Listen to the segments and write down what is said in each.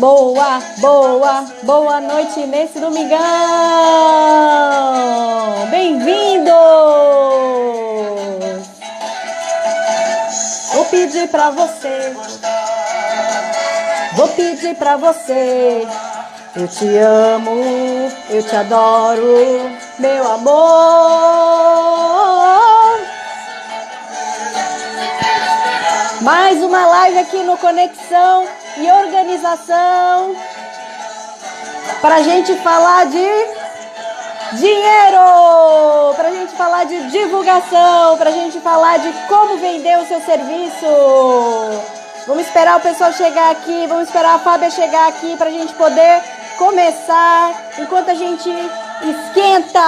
boa noite nesse domingão! Bem-vindos! Vou pedir pra você, eu te amo, eu te adoro, meu amor. Mais uma live aqui no Conexão e Organização para a gente falar de dinheiro, para a gente falar de divulgação, para a gente falar de como vender o seu serviço. Vamos esperar o pessoal chegar aqui, vamos esperar a Fábia chegar aqui para a gente poder começar enquanto a gente esquenta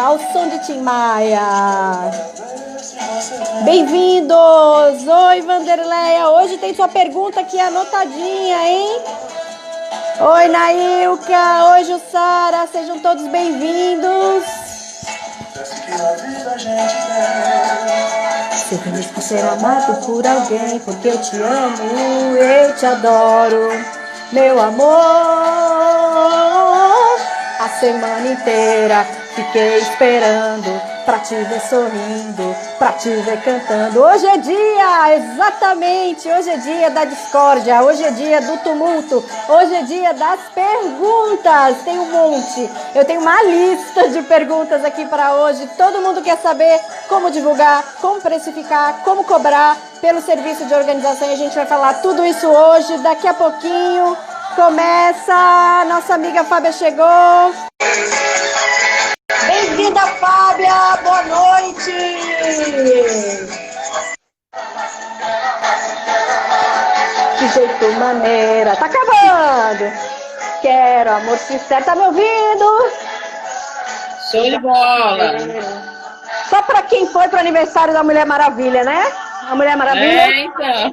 ao som de Tim Maia. Bem-vindos! Oi, Vanderleia! Hoje tem sua pergunta aqui anotadinha, hein? Oi, Nailka! Oi, Jussara! Sejam todos bem-vindos! Ser feliz por ser amado por alguém, porque eu te amo, eu te adoro, meu amor. A semana inteira fiquei esperando pra te ver sorrindo, pra te ver cantando. Hoje é dia, exatamente, hoje é dia da discórdia, hoje é dia do tumulto, hoje é dia das perguntas. Tem um monte, eu tenho uma lista de perguntas aqui para hoje. Todo mundo quer saber como divulgar, como precificar, como cobrar pelo serviço de organização. E a gente vai falar tudo isso hoje, daqui a pouquinho. Começa, nossa amiga Fábia chegou. Bem-vinda, Fábia! Boa noite! De jeito maneira, tá acabando! Quero amor sincero, tá me ouvindo? Show de bola! Só pra quem foi pro aniversário da Mulher Maravilha, né? A Mulher Maravilha? Então.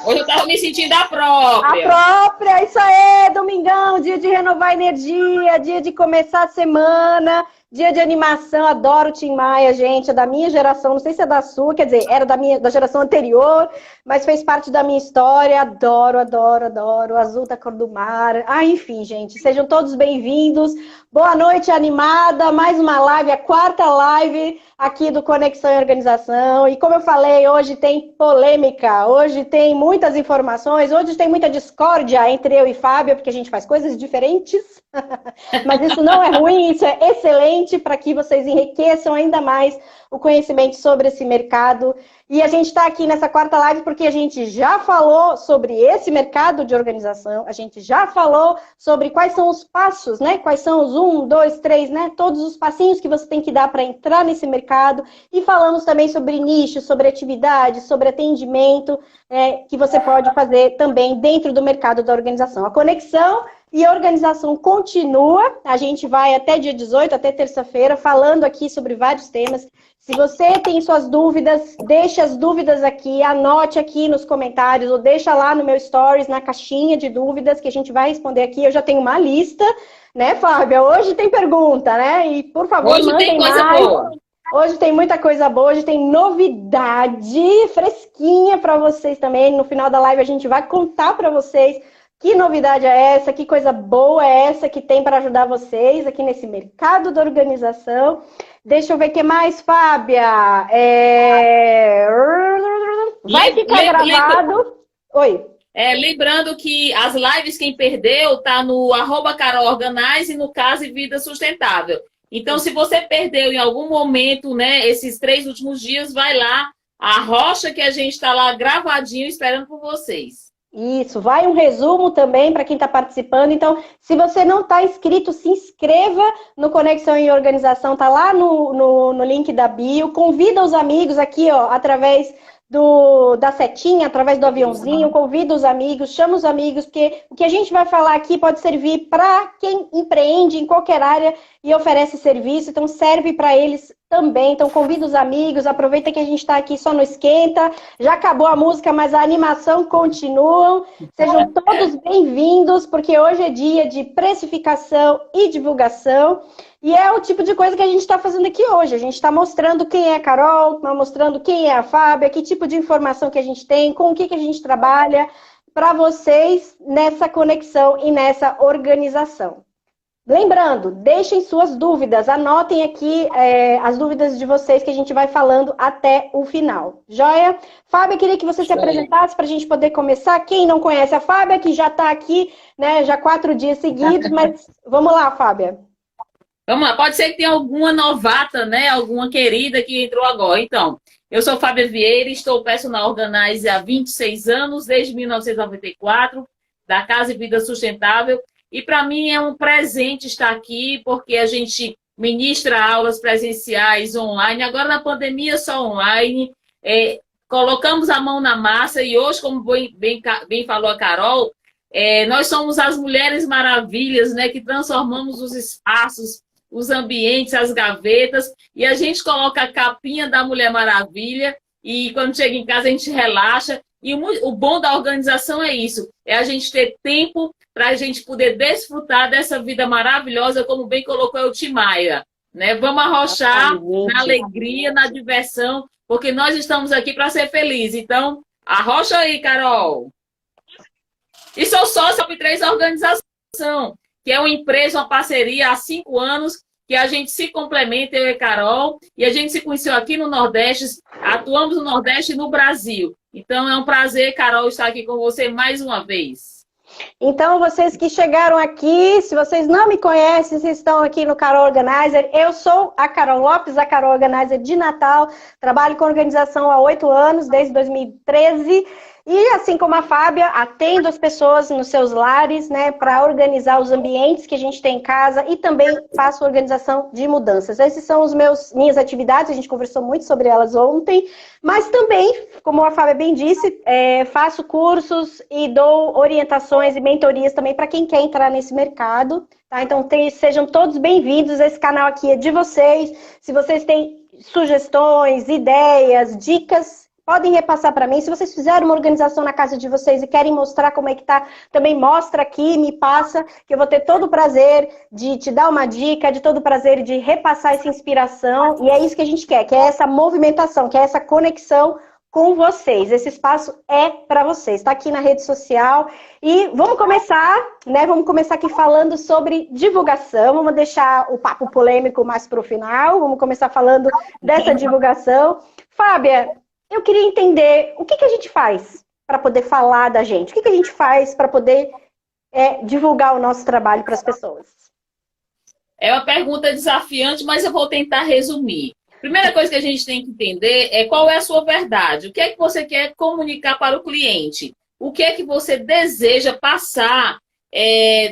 Hoje eu tava me sentindo a própria. A própria, isso aí, domingão, dia de renovar energia, dia de começar a semana, dia de animação. Adoro o Tim Maia, gente, é da minha geração, não sei se é da sua, quer dizer, era da geração anterior, mas fez parte da minha história. Adoro, adoro, adoro. O azul da cor do mar. Ah, enfim, gente, sejam todos bem-vindos. Boa noite, animada. Mais uma live, a quarta live aqui do Conexão e Organização. E como eu falei, hoje tem polêmica, hoje tem muitas informações, hoje tem muita discórdia entre eu e Fábia, porque a gente faz coisas diferentes. Mas isso não é ruim, isso é excelente para que vocês enriqueçam ainda mais o conhecimento sobre esse mercado. E a gente está aqui nessa quarta live porque a gente já falou sobre esse mercado de organização, a gente já falou sobre quais são os passos, né? Quais são os 1, 2, 3, né? Todos os passinhos que você tem que dar para entrar nesse mercado. E falamos também sobre nicho, sobre atividade, sobre atendimento, que você pode fazer também dentro do mercado da organização. A conexão e a organização continua, a gente vai até dia 18, até terça-feira, falando aqui sobre vários temas. Se você tem suas dúvidas, deixa as dúvidas aqui, anote aqui nos comentários, ou deixa lá no meu stories, na caixinha de dúvidas, que a gente vai responder aqui. Eu já tenho uma lista, né, Fábia? Hoje tem pergunta, né? E, por favor, hoje mandem tem coisa mais. boa. Hoje tem muita coisa boa, hoje tem novidade fresquinha para vocês também. No final da live a gente vai contar para vocês que novidade é essa, que coisa boa é essa que tem para ajudar vocês aqui nesse mercado da organização. Deixa eu ver o que mais, Fábia. Vai ficar gravado. Oi. Lembrando que as lives, quem perdeu, tá no @carolorganize e no Casa e Vida Sustentável. Então, se você perdeu em algum momento, né, esses 3 últimos dias, vai lá, arrocha que a gente está lá gravadinho esperando por vocês. Isso, vai um resumo também para quem está participando. Então, se você não está inscrito, se inscreva no Conexão em Organização, tá lá no link da bio. Convida os amigos aqui, ó, através da setinha, através do aviãozinho, convida os amigos, chama os amigos, porque o que a gente vai falar aqui pode servir para quem empreende em qualquer área e oferece serviço, então serve para eles também. Então convida os amigos, aproveita que a gente está aqui só no esquenta, já acabou a música, mas a animação continua. Sejam todos bem-vindos, porque hoje é dia de precificação e divulgação. E é o tipo de coisa que a gente está fazendo aqui hoje. A gente está mostrando quem é a Carol, está mostrando quem é a Fábia, que tipo de informação que a gente tem, com o que a gente trabalha. para vocês nessa conexão e nessa organização. Lembrando, deixem suas dúvidas, anotem aqui as dúvidas de vocês que a gente vai falando até o final. Joia? Fábia, queria que você se apresentasse para a gente poder começar. Quem não conhece a Fábia, que já está aqui, né, já 4 dias seguidos, mas vamos lá, Fábia. Vamos lá, pode ser que tenha alguma novata, né, alguma querida que entrou agora. Então, eu sou Fábia Vieira, estou personal organizer há 26 anos, desde 1994, da Casa e Vida Sustentável. E para mim é um presente estar aqui, porque a gente ministra aulas presenciais online, agora na pandemia só online, colocamos a mão na massa e hoje, como bem falou a Carol, nós somos as Mulheres Maravilhas, né, que transformamos os espaços, os ambientes, as gavetas, e a gente coloca a capinha da Mulher Maravilha e quando chega em casa a gente relaxa. E o bom da organização é isso, é a gente ter tempo para a gente poder desfrutar dessa vida maravilhosa, como bem colocou o Timaya, né? Vamos arrochar na alegria, na diversão, porque nós estamos aqui para ser felizes. Então, arrocha aí, Carol. E sou sócia da Top3 Organização, que é uma empresa, uma parceria há 5 anos, que a gente se complementa, eu e a Carol, e a gente se conheceu aqui no Nordeste, atuamos no Nordeste e no Brasil. Então, é um prazer, Carol, estar aqui com você mais uma vez. Então, vocês que chegaram aqui, se vocês não me conhecem, vocês estão aqui no Carol Organizer, eu sou a Carol Lopes, a Carol Organizer de Natal, trabalho com organização há 8 anos, desde 2013, e assim como a Fábia, atendo as pessoas nos seus lares, né, para organizar os ambientes que a gente tem em casa e também faço organização de mudanças. Essas são minhas atividades, a gente conversou muito sobre elas ontem, mas também, como a Fábia bem disse, faço cursos e dou orientações e mentorias também para quem quer entrar nesse mercado, tá? Então sejam todos bem-vindos, esse canal aqui é de vocês. Se vocês têm sugestões, ideias, dicas, podem repassar para mim. Se vocês fizeram uma organização na casa de vocês e querem mostrar como é que tá, também mostra aqui, me passa, que eu vou ter todo o prazer de te dar uma dica, de todo o prazer de repassar essa inspiração. E é isso que a gente quer, que é essa movimentação, que é essa conexão com vocês. Esse espaço é para vocês. Está aqui na rede social. E vamos começar, né? Vamos começar aqui falando sobre divulgação. Vamos deixar o papo polêmico mais para o final. Vamos começar falando dessa divulgação. Fábia, eu queria entender o que a gente faz para poder falar da gente. O que a gente faz para poder divulgar o nosso trabalho para as pessoas? É uma pergunta desafiante, mas eu vou tentar resumir. Primeira coisa que a gente tem que entender é qual é a sua verdade. O que é que você quer comunicar para o cliente? O que é que você deseja passar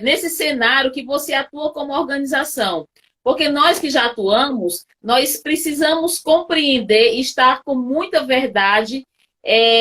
nesse cenário que você atua como organização? Porque nós que já atuamos, nós precisamos compreender e estar com muita verdade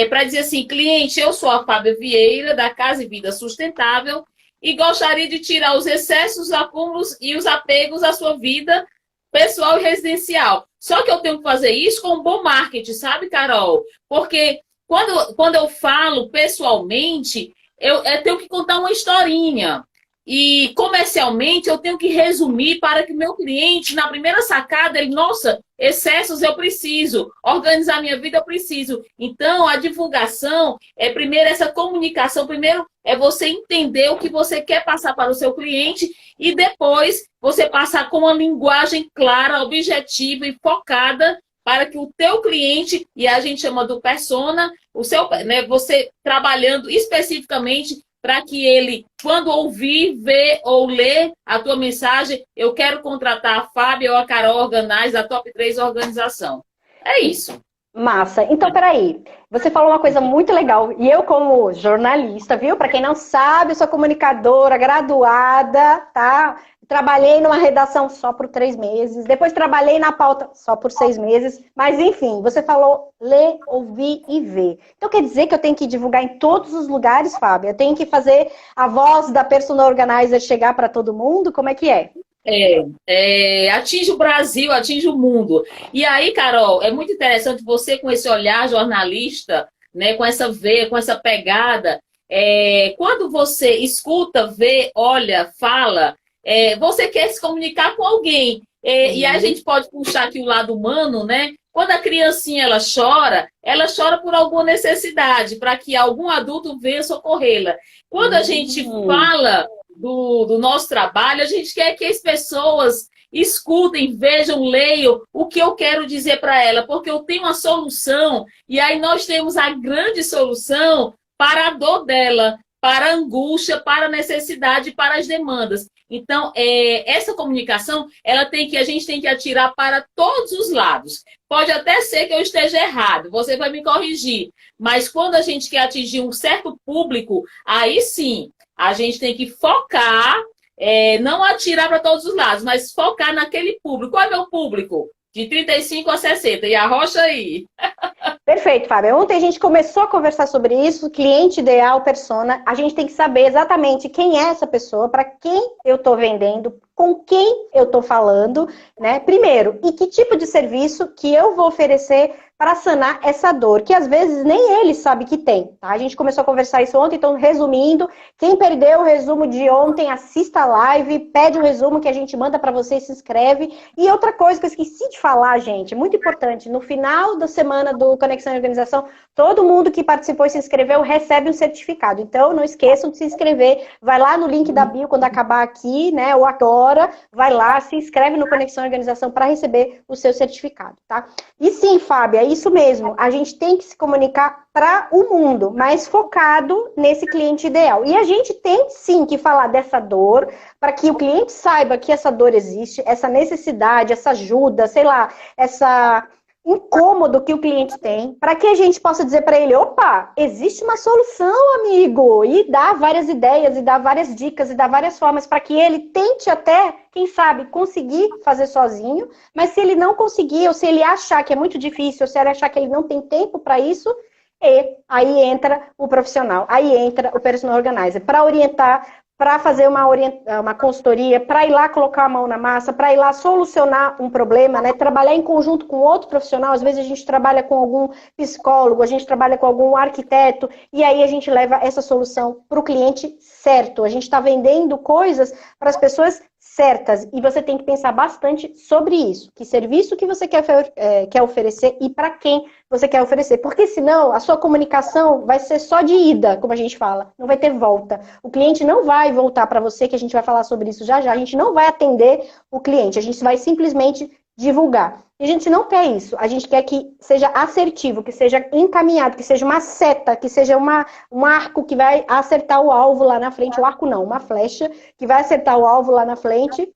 para dizer assim, cliente, eu sou a Fábia Vieira, da Casa e Vida Sustentável, e gostaria de tirar os excessos, os acúmulos e os apegos à sua vida pessoal e residencial. Só que eu tenho que fazer isso com um bom marketing, sabe, Carol? Porque quando eu falo pessoalmente, eu tenho que contar uma historinha. E comercialmente eu tenho que resumir para que o meu cliente, na primeira sacada, ele, nossa, excessos eu preciso, organizar minha vida eu preciso. Então, a divulgação primeiro essa comunicação, primeiro é você entender o que você quer passar para o seu cliente e depois você passar com uma linguagem clara, objetiva e focada para que o teu cliente, e a gente chama do persona, você trabalhando especificamente para que ele, quando ouvir, ver ou ler a tua mensagem, eu quero contratar a Fábia ou a Carol Organize, da Top3 Organização. É isso. Massa. Então, peraí. Você falou uma coisa muito legal. E eu, como jornalista, viu? Para quem não sabe, eu sou comunicadora, graduada, tá? Trabalhei numa redação só por 3 meses. Depois trabalhei na pauta só por 6 meses. Mas, enfim, você falou ler, ouvir e ver. Então, quer dizer que eu tenho que divulgar em todos os lugares, Fábio? Eu tenho que fazer a voz da Personal Organizer chegar para todo mundo? Como é que é? Atinge o Brasil, atinge o mundo. E aí, Carol, é muito interessante você com esse olhar jornalista, né, com essa veia, com essa pegada. Quando você escuta, vê, olha, fala, você quer se comunicar com alguém. E a gente pode puxar aqui o lado humano, né? Quando a criancinha ela chora por alguma necessidade, para que algum adulto venha socorrê-la. Quando a gente fala do nosso trabalho, a gente quer que as pessoas escutem, vejam, leiam o que eu quero dizer para ela, porque eu tenho uma solução, e aí nós temos a grande solução para a dor dela, para a angústia, para a necessidade, para as demandas. Então, essa comunicação, a gente tem que atirar para todos os lados. Pode até ser que eu esteja errado, você vai me corrigir. Mas quando a gente quer atingir um certo público, aí sim, a gente tem que focar, não atirar para todos os lados, mas focar naquele público. Qual é o meu público? De 35 a 60. E arrocha aí. Perfeito, Fábio. Ontem a gente começou a conversar sobre isso, cliente ideal, persona. A gente tem que saber exatamente quem é essa pessoa, para quem eu estou vendendo, com quem eu estou falando, né? Primeiro, e que tipo de serviço que eu vou oferecer para sanar essa dor, que às vezes nem ele sabe que tem, tá? A gente começou a conversar isso ontem, então resumindo, quem perdeu o resumo de ontem, assista a live, pede o resumo que a gente manda para você e se inscreve. E outra coisa que eu esqueci de falar, gente, muito importante, no final da semana do Conexão e Organização, todo mundo que participou e se inscreveu recebe um certificado. Então, não esqueçam de se inscrever, vai lá no link da bio quando acabar aqui, né, ou agora, vai lá, se inscreve no Conexão e Organização para receber o seu certificado, tá? E sim, Fábio, é isso mesmo, a gente tem que se comunicar para o mundo, mas focado nesse cliente ideal. E a gente tem sim que falar dessa dor, para que o cliente saiba que essa dor existe, essa necessidade, essa ajuda, sei lá, essa incômodo que o cliente tem, para que a gente possa dizer para ele, opa, existe uma solução, amigo, e dar várias ideias, e dar várias dicas, e dar várias formas para que ele tente até, quem sabe, conseguir fazer sozinho, mas se ele não conseguir, ou se ele achar que é muito difícil, ou se ele achar que ele não tem tempo para isso, aí entra o profissional, aí entra o personal organizer, para orientar, para fazer uma consultoria, para ir lá colocar a mão na massa, para ir lá solucionar um problema, né? Trabalhar em conjunto com outro profissional. Às vezes a gente trabalha com algum psicólogo, a gente trabalha com algum arquiteto, e aí a gente leva essa solução para o cliente certo. A gente está vendendo coisas para as pessoas certas, e você tem que pensar bastante sobre isso. Que serviço que você quer oferecer e para quem você quer oferecer. Porque senão a sua comunicação vai ser só de ida, como a gente fala. Não vai ter volta. O cliente não vai voltar para você, que a gente vai falar sobre isso já já. A gente não vai atender o cliente. A gente vai simplesmente divulgar. E a gente não quer isso. A gente quer que seja assertivo, que seja encaminhado, que seja uma seta, que seja um arco que vai acertar o alvo lá na frente. O arco não, uma flecha que vai acertar o alvo lá na frente,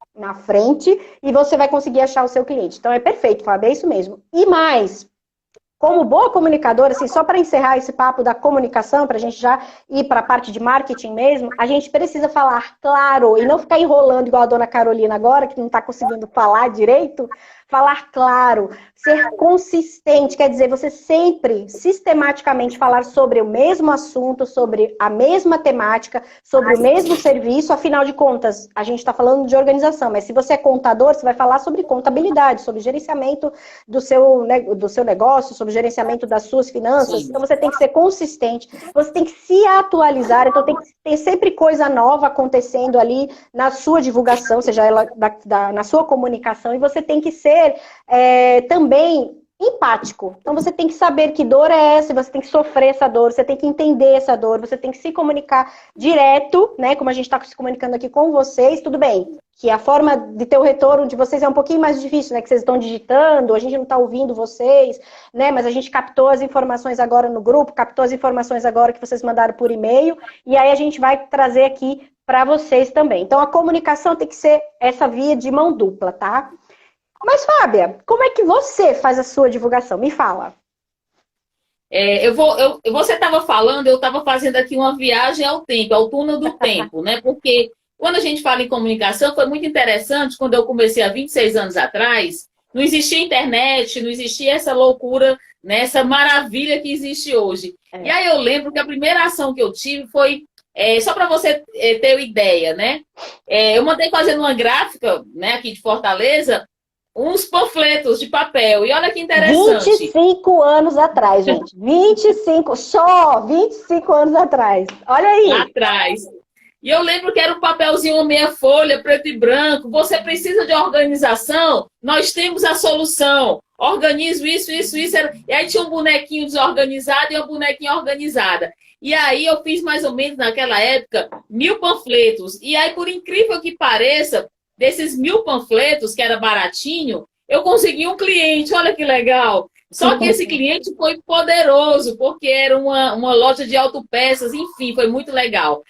e você vai conseguir achar o seu cliente. Então é perfeito, Fábio, é isso mesmo. E mais, como boa comunicadora, assim, só para encerrar esse papo da comunicação, para a gente já ir para a parte de marketing mesmo, a gente precisa falar claro e não ficar enrolando igual a dona Carolina agora, que não está conseguindo falar direito. Falar claro, ser consistente, quer dizer, você sempre, sistematicamente falar sobre o mesmo assunto, sobre a mesma temática, sobre o mesmo serviço. Afinal de contas, a gente está falando de organização, mas se você é contador, você vai falar sobre contabilidade, sobre gerenciamento do seu negócio, sobre gerenciamento das suas finanças. Então você tem que ser consistente, você tem que se atualizar, então tem que ter sempre coisa nova acontecendo ali na sua divulgação, seja ela na sua comunicação, e você tem que ser também empático. Então você tem que saber que dor é essa, você tem que sofrer essa dor, você tem que entender essa dor, você tem que se comunicar direto, né? Como a gente está se comunicando aqui com vocês, tudo bem. Que a forma de ter o retorno de vocês é um pouquinho mais difícil, né? Que vocês estão digitando, a gente não está ouvindo vocês, né? Mas a gente captou as informações agora no grupo, captou as informações agora que vocês mandaram por e-mail, e aí a gente vai trazer aqui para vocês também. Então a comunicação tem que ser essa via de mão dupla, tá? Mas, Fábia, como é que você faz a sua divulgação? Me fala. Você estava falando, eu estava fazendo aqui uma viagem ao tempo, ao túnel do tempo, né? Porque quando a gente fala em comunicação, foi muito interessante, quando eu comecei há 26 anos atrás, não existia internet, não existia essa loucura, né? Essa maravilha que existe hoje. E aí eu lembro que a primeira ação que eu tive foi, só para você ter uma ideia, né? Eu mandei fazendo uma gráfica, né, aqui de Fortaleza, uns panfletos de papel. E olha que interessante. 25 anos atrás, gente. 25 anos atrás. Olha aí. Atrás. E eu lembro que era um papelzinho, uma meia folha, preto e branco. Você precisa de organização? Nós temos a solução. organizo isso. E aí tinha um bonequinho desorganizado e uma bonequinha organizada. E aí eu fiz mais ou menos naquela época 1.000 panfletos. E aí, por incrível que pareça, desses 1.000 panfletos, que era baratinho, eu consegui um cliente, olha que legal. Só que esse cliente foi poderoso, porque era uma loja de autopeças, enfim, foi muito legal.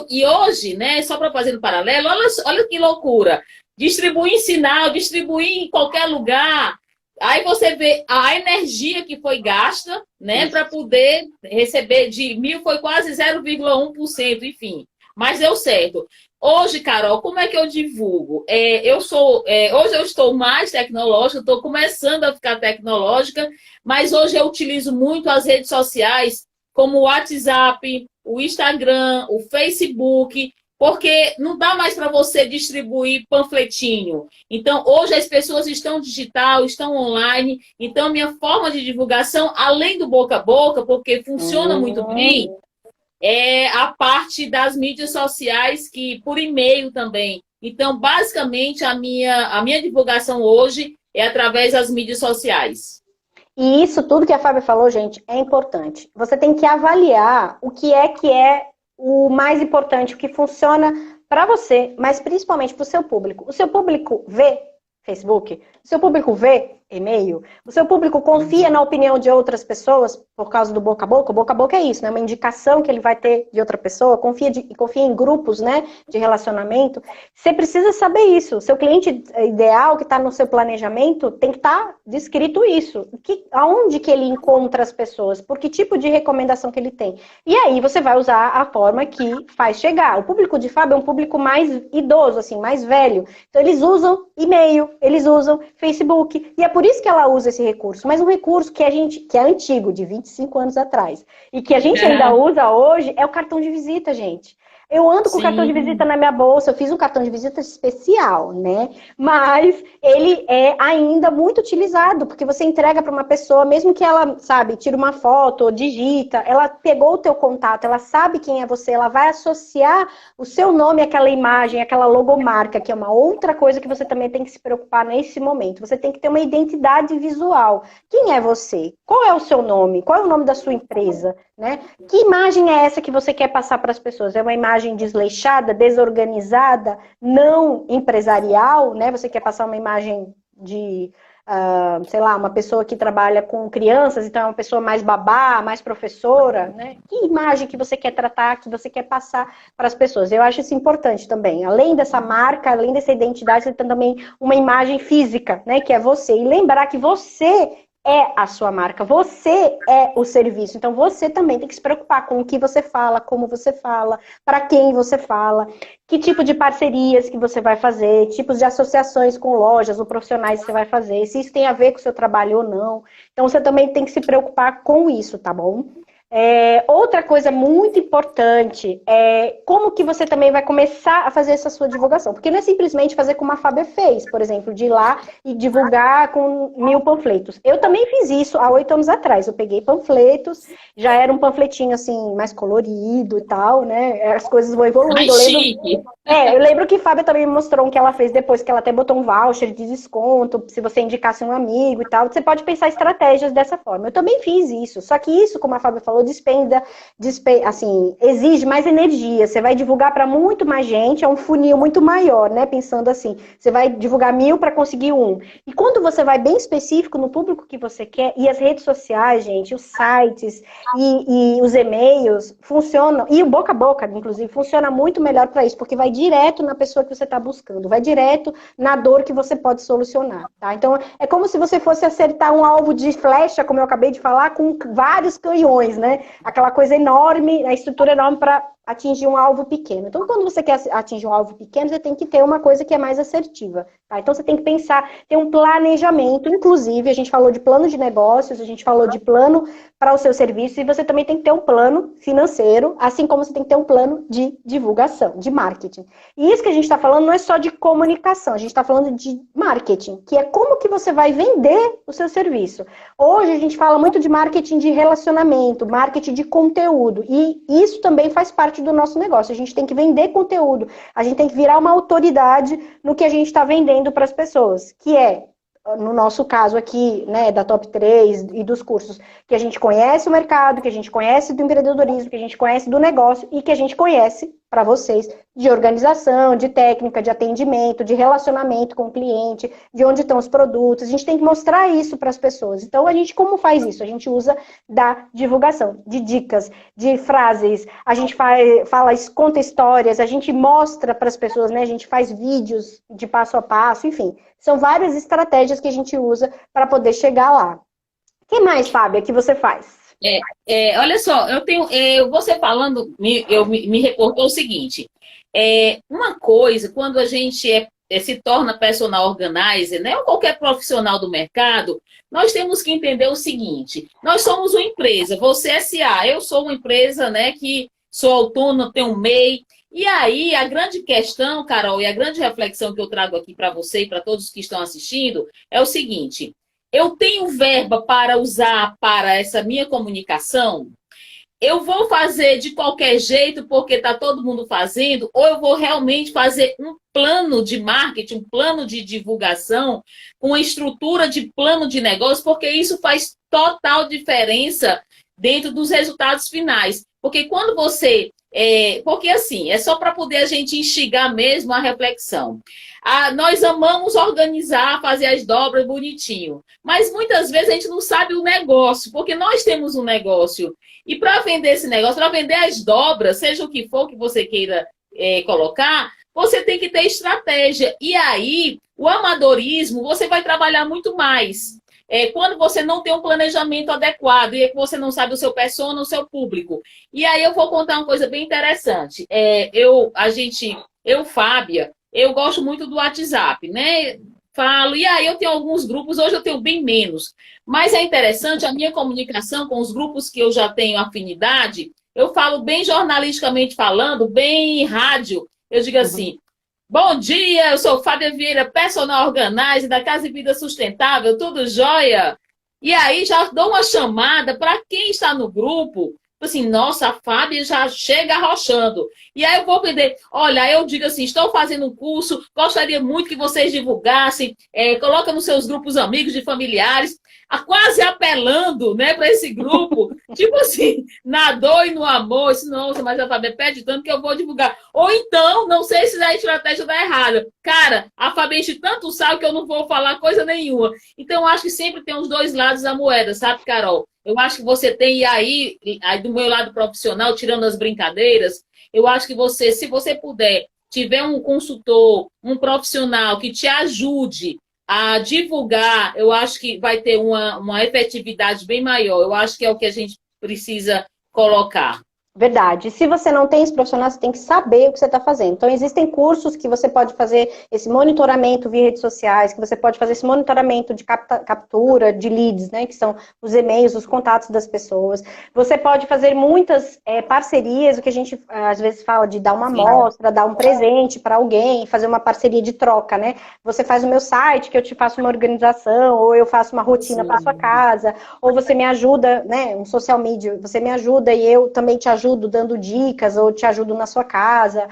E hoje, né, só para fazer um paralelo, olha que loucura. Distribuir em sinal, distribuir em qualquer lugar. Aí você vê a energia que foi gasta, né, para poder receber de 1.000, foi quase 0,1%, enfim. Mas deu certo. Hoje, Carol, como é que eu divulgo? Hoje eu estou mais tecnológica, estou começando a ficar tecnológica, mas hoje eu utilizo muito as redes sociais, como o WhatsApp, o Instagram, o Facebook, porque não dá mais para você distribuir panfletinho. Então, hoje as pessoas estão digital, estão online, então minha forma de divulgação, além do boca a boca, porque funciona muito bem, é a parte das mídias sociais, que por e-mail também. Então, basicamente, a minha divulgação hoje é através das mídias sociais. E isso tudo que a Fábia falou, gente, é importante. Você tem que avaliar o que é o mais importante, o que funciona para você, mas principalmente para o seu público. O seu público vê Facebook? O seu público vê e-mail? O seu público confia na opinião de outras pessoas por causa do boca a boca? O boca a boca é isso, né? Uma indicação que ele vai ter de outra pessoa, confia em grupos, né, de relacionamento. Você precisa saber isso. O seu cliente ideal que está no seu planejamento tem que estar descrito isso. Aonde que ele encontra as pessoas? Por que tipo de recomendação que ele tem? E aí você vai usar a forma que faz chegar. O público de Fábio é um público mais idoso, assim, mais velho. Então eles usam e-mail, eles usam Facebook. E é por isso que ela usa esse recurso. Mas um recurso que é antigo, de 25 anos atrás, e que a gente ainda usa hoje, é o cartão de visita, gente. Eu ando com o cartão de visita na minha bolsa, eu fiz um cartão de visita especial, né? Mas ele é ainda muito utilizado, porque você entrega para uma pessoa, mesmo que ela, sabe, tira uma foto ou digita, ela pegou o teu contato, ela sabe quem é você, ela vai associar o seu nome àquela imagem, àquela logomarca, que é uma outra coisa que você também tem que se preocupar nesse momento. Você tem que ter uma identidade visual. Quem é você? Qual é o seu nome? Qual é o nome da sua empresa? Né? Que imagem é essa que você quer passar para as pessoas? É uma imagem desleixada, desorganizada, não empresarial, né? Você quer passar uma imagem de, sei lá, uma pessoa que trabalha com crianças, então é uma pessoa mais babá, mais professora, né? Que imagem que você quer tratar, que você quer passar para as pessoas? Eu acho isso importante também. Além dessa marca, além dessa identidade, você tem também uma imagem física, né? Que é você. E lembrar que você é a sua marca, você é o serviço. Então você também tem que se preocupar com o que você fala, como você fala, para quem você fala, que tipo de parcerias que você vai fazer, tipos de associações com lojas ou profissionais que você vai fazer, se isso tem a ver com o seu trabalho ou não. Então você também tem que se preocupar com isso, tá bom? Outra coisa muito importante é como que você também vai começar a fazer essa sua divulgação. Porque não é simplesmente fazer como a Fábia fez, por exemplo, de ir lá e divulgar com 1.000 panfletos. Eu também fiz isso há 8 anos atrás. Eu peguei panfletos, já era um panfletinho assim, mais colorido e tal, né? As coisas vão evoluindo. Mais chique. Eu lembro que a Fábia também me mostrou um que ela fez depois, que ela até botou um voucher de desconto, se você indicasse um amigo e tal. Você pode pensar estratégias dessa forma. Eu também fiz isso. Só que isso, como a Fábia falou, assim, exige mais energia. Você vai divulgar para muito mais gente, é um funil muito maior, né? Pensando assim, você vai divulgar 1.000 para conseguir 1. E quando você vai bem específico no público que você quer, e as redes sociais, gente, os sites e os e-mails funcionam, e o boca a boca, inclusive, funciona muito melhor para isso, porque vai direto na pessoa que você está buscando, vai direto na dor que você pode solucionar, tá? Então, é como se você fosse acertar um alvo de flecha, como eu acabei de falar, com vários canhões, né? Aquela coisa enorme, a estrutura enorme para atingir um alvo pequeno. Então, quando você quer atingir um alvo pequeno, você tem que ter uma coisa que é mais assertiva, tá? Então, você tem que pensar, ter um planejamento, inclusive, a gente falou de plano de negócios, a gente falou de plano para o seu serviço, e você também tem que ter um plano financeiro, assim como você tem que ter um plano de divulgação, de marketing. E isso que a gente está falando não é só de comunicação, a gente está falando de marketing, que é como que você vai vender o seu serviço. Hoje, a gente fala muito de marketing de relacionamento, marketing de conteúdo, e isso também faz parte do nosso negócio. A gente tem que vender conteúdo, a gente tem que virar uma autoridade no que a gente está vendendo para as pessoas, que é no nosso caso aqui, né, da Top 3 e dos cursos, que a gente conhece o mercado, que a gente conhece do empreendedorismo, que a gente conhece do negócio e que a gente conhece, para vocês, de organização, de técnica, de atendimento, de relacionamento com o cliente, de onde estão os produtos. A gente tem que mostrar isso para as pessoas. Então, a gente como faz isso? A gente usa da divulgação, de dicas, de frases, a gente conta histórias, a gente mostra para as pessoas, né? A gente faz vídeos de passo a passo, enfim. São várias estratégias que a gente usa para poder chegar lá. O que mais, Fábia, que você faz? Olha só, você falando, me reportou o seguinte, uma coisa, quando a gente se torna personal organizer, né, ou qualquer profissional do mercado, nós temos que entender o seguinte, nós somos uma empresa, você é SA, eu sou uma empresa, né, que sou autônoma, tenho um MEI, e aí a grande questão, Carol, e a grande reflexão que eu trago aqui para você e para todos que estão assistindo, é o seguinte, eu tenho verba para usar para essa minha comunicação? Eu vou fazer de qualquer jeito porque está todo mundo fazendo? Ou eu vou realmente fazer um plano de marketing, um plano de divulgação, uma estrutura de plano de negócio? Porque isso faz total diferença dentro dos resultados finais. Porque quando você... porque assim, é só para poder a gente instigar mesmo a reflexão. Nós amamos organizar, fazer as dobras bonitinho. Mas muitas vezes a gente não sabe o negócio, porque nós temos um negócio. E para vender esse negócio, para vender as dobras, seja o que for que você queira colocar, você tem que ter estratégia. E aí, o amadorismo, você vai trabalhar muito mais. Quando você não tem um planejamento adequado e você não sabe o seu persona, o seu público. E aí eu vou contar uma coisa bem interessante. Fábia, eu gosto muito do WhatsApp, né? Falo, e aí eu tenho alguns grupos, hoje eu tenho bem menos. Mas é interessante a minha comunicação com os grupos que eu já tenho afinidade, eu falo bem jornalisticamente falando, bem rádio. Eu digo assim, bom dia, eu sou Fábia Vieira, personal organizer da Casa e Vida Sustentável, tudo jóia? E aí já dou uma chamada para quem está no grupo, assim, nossa, a Fábia já chega arrochando. E aí eu vou vender, olha, eu digo assim, estou fazendo um curso, gostaria muito que vocês divulgassem, coloca nos seus grupos amigos e familiares, quase apelando, né, para esse grupo, tipo assim, na dor e no amor, isso, nossa, mas a Fábia pede tanto que eu vou divulgar. Ou então, não sei se a estratégia dá errada. Cara, a Fábia enche tanto sabe que eu não vou falar coisa nenhuma. Então, eu acho que sempre tem os dois lados da moeda, sabe, Carol? Eu acho que você tem, e aí do meu lado profissional, tirando as brincadeiras, eu acho que você, se você puder, tiver um consultor, um profissional que te ajude a divulgar, eu acho que vai ter uma efetividade bem maior. Eu acho que é o que a gente precisa colocar. Verdade. Se você não tem esse profissional, você tem que saber o que você está fazendo. Então, existem cursos que você pode fazer esse monitoramento via redes sociais, que você pode fazer esse monitoramento de captura de leads, né? Que são os e-mails, os contatos das pessoas. Você pode fazer muitas parcerias, o que a gente às vezes fala de dar uma amostra, dar um presente para alguém, fazer uma parceria de troca, né? Você faz o meu site, que eu te faço uma organização, ou eu faço uma rotina para sua casa, ou você me ajuda, né? Um social media, você me ajuda e eu também te ajudo dando dicas ou te ajudo na sua casa.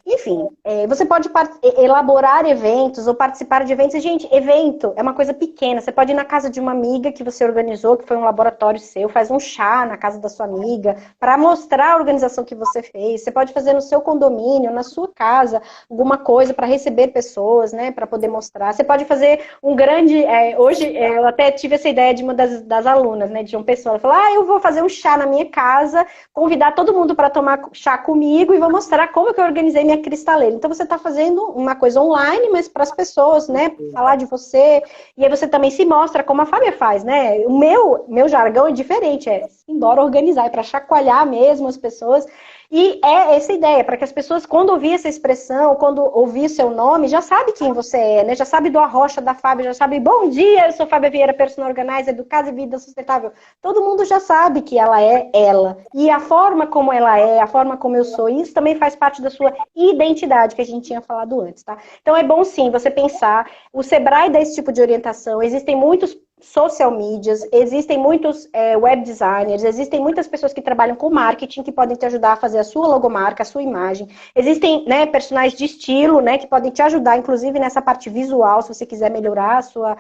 Enfim, você pode elaborar eventos ou participar de eventos. E, gente, evento é uma coisa pequena. Você pode ir na casa de uma amiga que você organizou, que foi um laboratório seu, faz um chá na casa da sua amiga para mostrar a organização que você fez. Você pode fazer no seu condomínio, na sua casa, alguma coisa para receber pessoas, né, para poder mostrar. Você pode fazer um grande... hoje, eu até tive essa ideia de uma das alunas, né, de João Pessoa. Ela falou, eu vou fazer um chá na minha casa, convidar todo mundo para tomar chá comigo e vou mostrar como que eu organizei minha cristaleira. Então você está fazendo uma coisa online, mas para as pessoas, né, falar de você, e aí você também se mostra como a Fábia faz, né? O meu jargão é diferente, embora organizar, é para chacoalhar mesmo as pessoas. E é essa ideia, para que as pessoas, quando ouvir essa expressão, quando ouvir seu nome, já sabe quem você é, né? Já sabe do arrocha da Fábia, já sabe, bom dia, eu sou Fábia Vieira, personal organizer do Casa e Vida Sustentável. Todo mundo já sabe que ela é ela. E a forma como ela é, a forma como eu sou, isso também faz parte da sua identidade, que a gente tinha falado antes, tá? Então é bom sim você pensar, o Sebrae dá esse tipo de orientação, existem muitos social medias, existem muitos web designers, existem muitas pessoas que trabalham com marketing que podem te ajudar a fazer a sua logomarca, a sua imagem. Existem, né, personagens de estilo, né, que podem te ajudar, inclusive nessa parte visual, se você quiser melhorar a sua...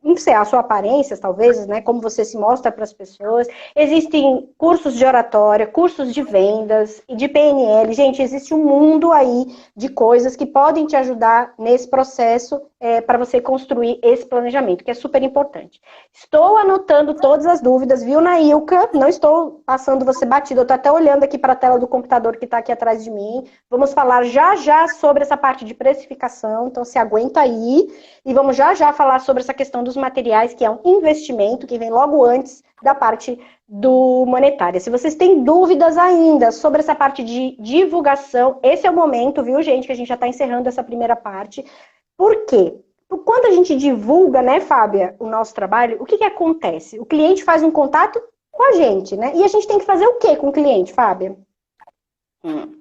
não sei, a sua aparência, talvez, né, como você se mostra para as pessoas. Existem cursos de oratória, cursos de vendas e de PNL. Gente, existe um mundo aí de coisas que podem te ajudar nesse processo para você construir esse planejamento, que é super importante. Estou anotando todas as dúvidas, viu, Nailka? Não estou passando você batido, eu estou até olhando aqui para a tela do computador que está aqui atrás de mim. Vamos falar já já sobre essa parte de precificação, então se aguenta aí. E vamos já já falar sobre essa questão dos materiais, que é um investimento que vem logo antes da parte do monetária. Se vocês têm dúvidas ainda sobre essa parte de divulgação, esse é o momento, viu, gente, que a gente já está encerrando essa primeira parte. Por quê? Quando a gente divulga, né, Fábia, o nosso trabalho, o que que acontece? O cliente faz um contato com a gente, né? E a gente tem que fazer o quê com o cliente, Fábia?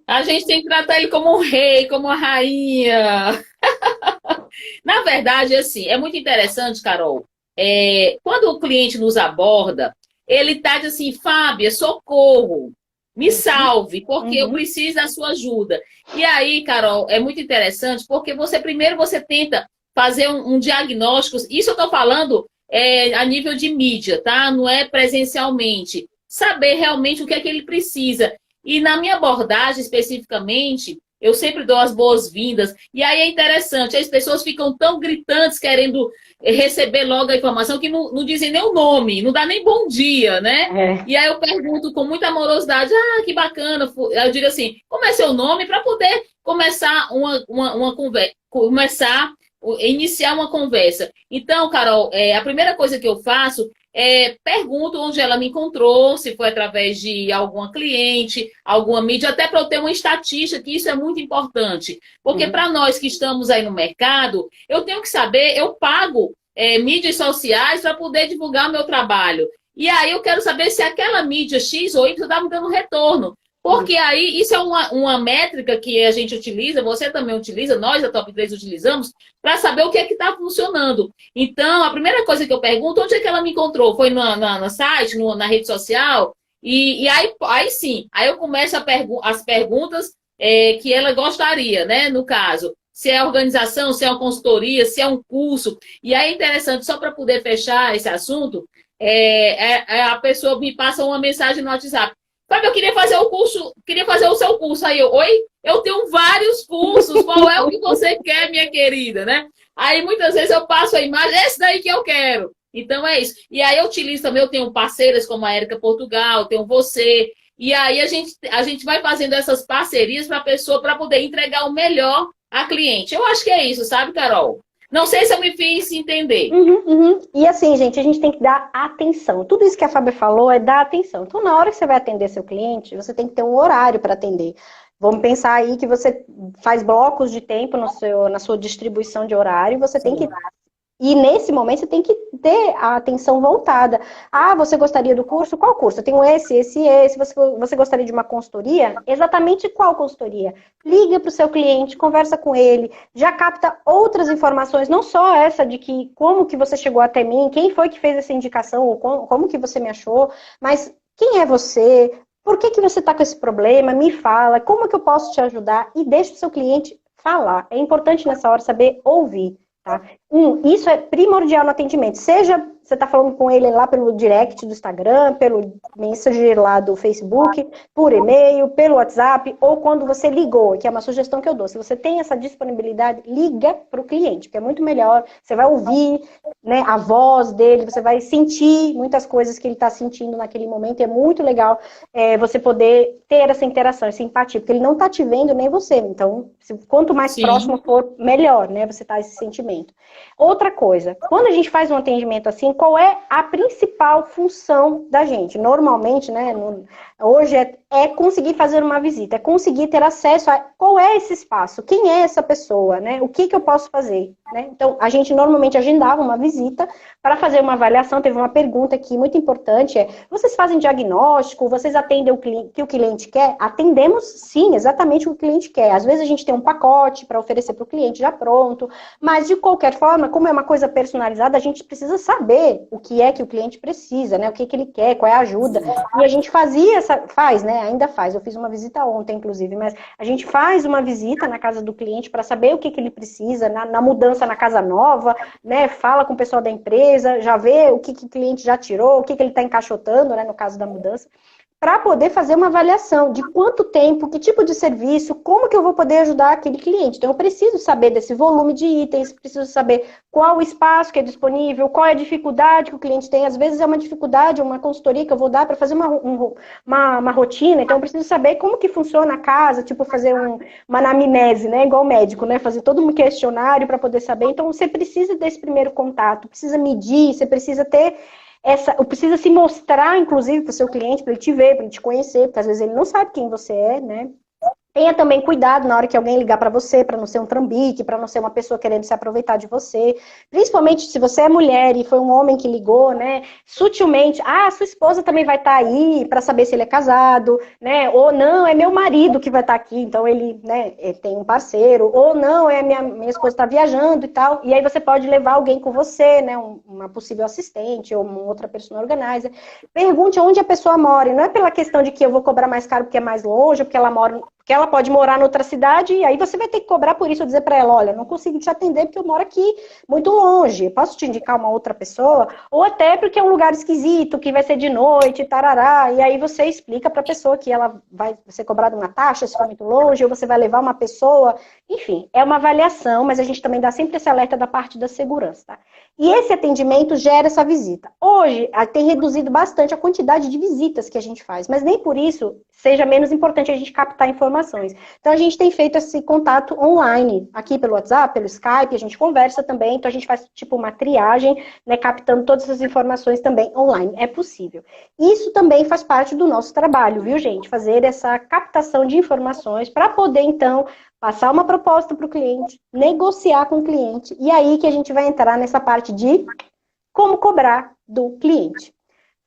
A gente tem que tratar ele como um rei, como uma rainha. Na verdade, assim, é muito interessante, Carol. Quando o cliente nos aborda, ele está dizendo assim, Fábia, socorro, me salve, porque eu preciso da sua ajuda. E aí, Carol, é muito interessante, porque primeiro você tenta fazer um diagnóstico, isso eu estou falando a nível de mídia, tá? Não é presencialmente. Saber realmente o que é que ele precisa. E na minha abordagem, especificamente, eu sempre dou as boas-vindas. E aí é interessante, as pessoas ficam tão gritantes, querendo receber logo a informação, que não dizem nem o nome, não dá nem bom dia, né? E aí eu pergunto com muita amorosidade, que bacana. Eu digo assim, como é seu nome? Para poder começar uma conversa, iniciar uma conversa. Então, Carol, a primeira coisa que eu faço pergunto onde ela me encontrou, se foi através de alguma cliente, alguma mídia, até para eu ter uma estatística, que isso é muito importante. Porque para nós que estamos aí no mercado, eu tenho que saber, eu pago mídias sociais para poder divulgar o meu trabalho. E aí eu quero saber se aquela mídia X ou Y está me dando retorno. Porque aí, isso é uma métrica que a gente utiliza, você também utiliza, nós da Top 3 utilizamos, para saber o que é que está funcionando. Então, a primeira coisa que eu pergunto, onde é que ela me encontrou? Foi no site, na rede social? E aí sim, aí eu começo as perguntas que ela gostaria, né? No caso, se é organização, se é uma consultoria, se é um curso. E aí é interessante, só para poder fechar esse assunto, a pessoa me passa uma mensagem no WhatsApp. Fábio, eu queria fazer o curso, queria fazer o seu curso. Aí eu tenho vários cursos, qual é o que você quer, minha querida, né? Aí muitas vezes eu passo a imagem, esse daí que eu quero. Então é isso. E aí eu utilizo também, eu tenho parceiras como a Érica Portugal, tenho você. E aí a gente vai fazendo essas parcerias para a pessoa, para poder entregar o melhor a cliente. Eu acho que é isso, sabe, Carol? Não sei se eu me fiz entender. E assim, gente, a gente tem que dar atenção. Tudo isso que a Fábia falou é dar atenção. Então, na hora que você vai atender seu cliente, você tem que ter um horário para atender. Vamos pensar aí que você faz blocos de tempo na sua distribuição de horário, você tem que dar. E nesse momento você tem que ter a atenção voltada. Você gostaria do curso? Qual curso? Eu tenho esse. Você gostaria de uma consultoria? Exatamente qual consultoria? Liga para o seu cliente, conversa com ele, já capta outras informações, não só essa de que como que você chegou até mim, quem foi que fez essa indicação, ou como que você me achou, mas quem é você? Por que você está com esse problema? Me fala, como que eu posso te ajudar? E deixa o seu cliente falar. É importante nessa hora saber ouvir. Tá? Isso é primordial no atendimento. Seja você está falando com ele lá pelo direct do Instagram, pelo Messenger lá do Facebook, por e-mail, pelo WhatsApp, ou quando você ligou, que é uma sugestão que eu dou. Se você tem essa disponibilidade, liga para o cliente, que é muito melhor. Você vai ouvir, né, a voz dele, você vai sentir muitas coisas que ele está sentindo naquele momento. E é muito legal você poder ter essa interação, essa empatia, porque ele não está te vendo nem você. Então, quanto mais próximo for, melhor, né, você tá esse sentimento. Outra coisa, quando a gente faz um atendimento assim, qual é a principal função da gente? Normalmente, né, hoje é conseguir fazer uma visita, é conseguir ter acesso a qual é esse espaço, quem é essa pessoa, né? O que eu posso fazer, né? Então, a gente normalmente agendava uma visita para fazer uma avaliação. Teve uma pergunta aqui muito importante, vocês fazem diagnóstico, vocês atendem o que o cliente quer? Atendemos, sim, exatamente o que o cliente quer. Às vezes a gente tem um pacote para oferecer para o cliente já pronto, mas de qualquer forma, como é uma coisa personalizada, a gente precisa saber o que é que o cliente precisa, né? O que ele quer, qual é a ajuda. E a gente faz, né? Ainda faz. Eu fiz uma visita ontem, inclusive, mas a gente faz uma visita na casa do cliente para saber o que ele precisa, na mudança na casa nova, né? Fala com o pessoal da empresa, já vê o que o cliente já tirou, o que ele está encaixotando, né? No caso da mudança, para poder fazer uma avaliação de quanto tempo, que tipo de serviço, como que eu vou poder ajudar aquele cliente. Então, eu preciso saber desse volume de itens, preciso saber qual o espaço que é disponível, qual é a dificuldade que o cliente tem. Às vezes é uma dificuldade, uma consultoria que eu vou dar para fazer uma rotina, então eu preciso saber como que funciona a casa, tipo fazer uma anamnese, né, igual médico, né, fazer todo um questionário para poder saber. Então, você precisa desse primeiro contato, precisa medir, você precisa ter precisa se mostrar, inclusive, para o seu cliente, para ele te ver, para ele te conhecer, porque às vezes ele não sabe quem você é, né? Tenha também cuidado na hora que alguém ligar para você, para não ser um trambique, para não ser uma pessoa querendo se aproveitar de você. Principalmente se você é mulher e foi um homem que ligou, né? Sutilmente, sua esposa também vai estar aí para saber se ele é casado, né? Ou não, é meu marido que vai estar aqui, então ele, né, tem um parceiro. Ou não, minha esposa está viajando e tal. E aí você pode levar alguém com você, né? Uma possível assistente ou uma outra pessoa organizer. Pergunte onde a pessoa mora. E não é pela questão de que eu vou cobrar mais caro porque é mais longe, ou porque ela mora... Porque ela pode morar em outra cidade e aí você vai ter que cobrar por isso, ou dizer para ela, olha, não consigo te atender porque eu moro aqui muito longe, posso te indicar uma outra pessoa? Ou até porque é um lugar esquisito, que vai ser de noite, tarará, e aí você explica para a pessoa que ela vai ser cobrada uma taxa se for muito longe, ou você vai levar uma pessoa, enfim, é uma avaliação, mas a gente também dá sempre esse alerta da parte da segurança, tá? E esse atendimento gera essa visita. Hoje, tem reduzido bastante a quantidade de visitas que a gente faz, mas nem por isso seja menos importante a gente captar informações. Então, a gente tem feito esse contato online, aqui pelo WhatsApp, pelo Skype, a gente conversa também, então a gente faz tipo uma triagem, né, captando todas essas informações também online. É possível. Isso também faz parte do nosso trabalho, viu, gente? Fazer essa captação de informações para poder, então, passar uma proposta para o cliente, negociar com o cliente, e aí que a gente vai entrar nessa parte de como cobrar do cliente.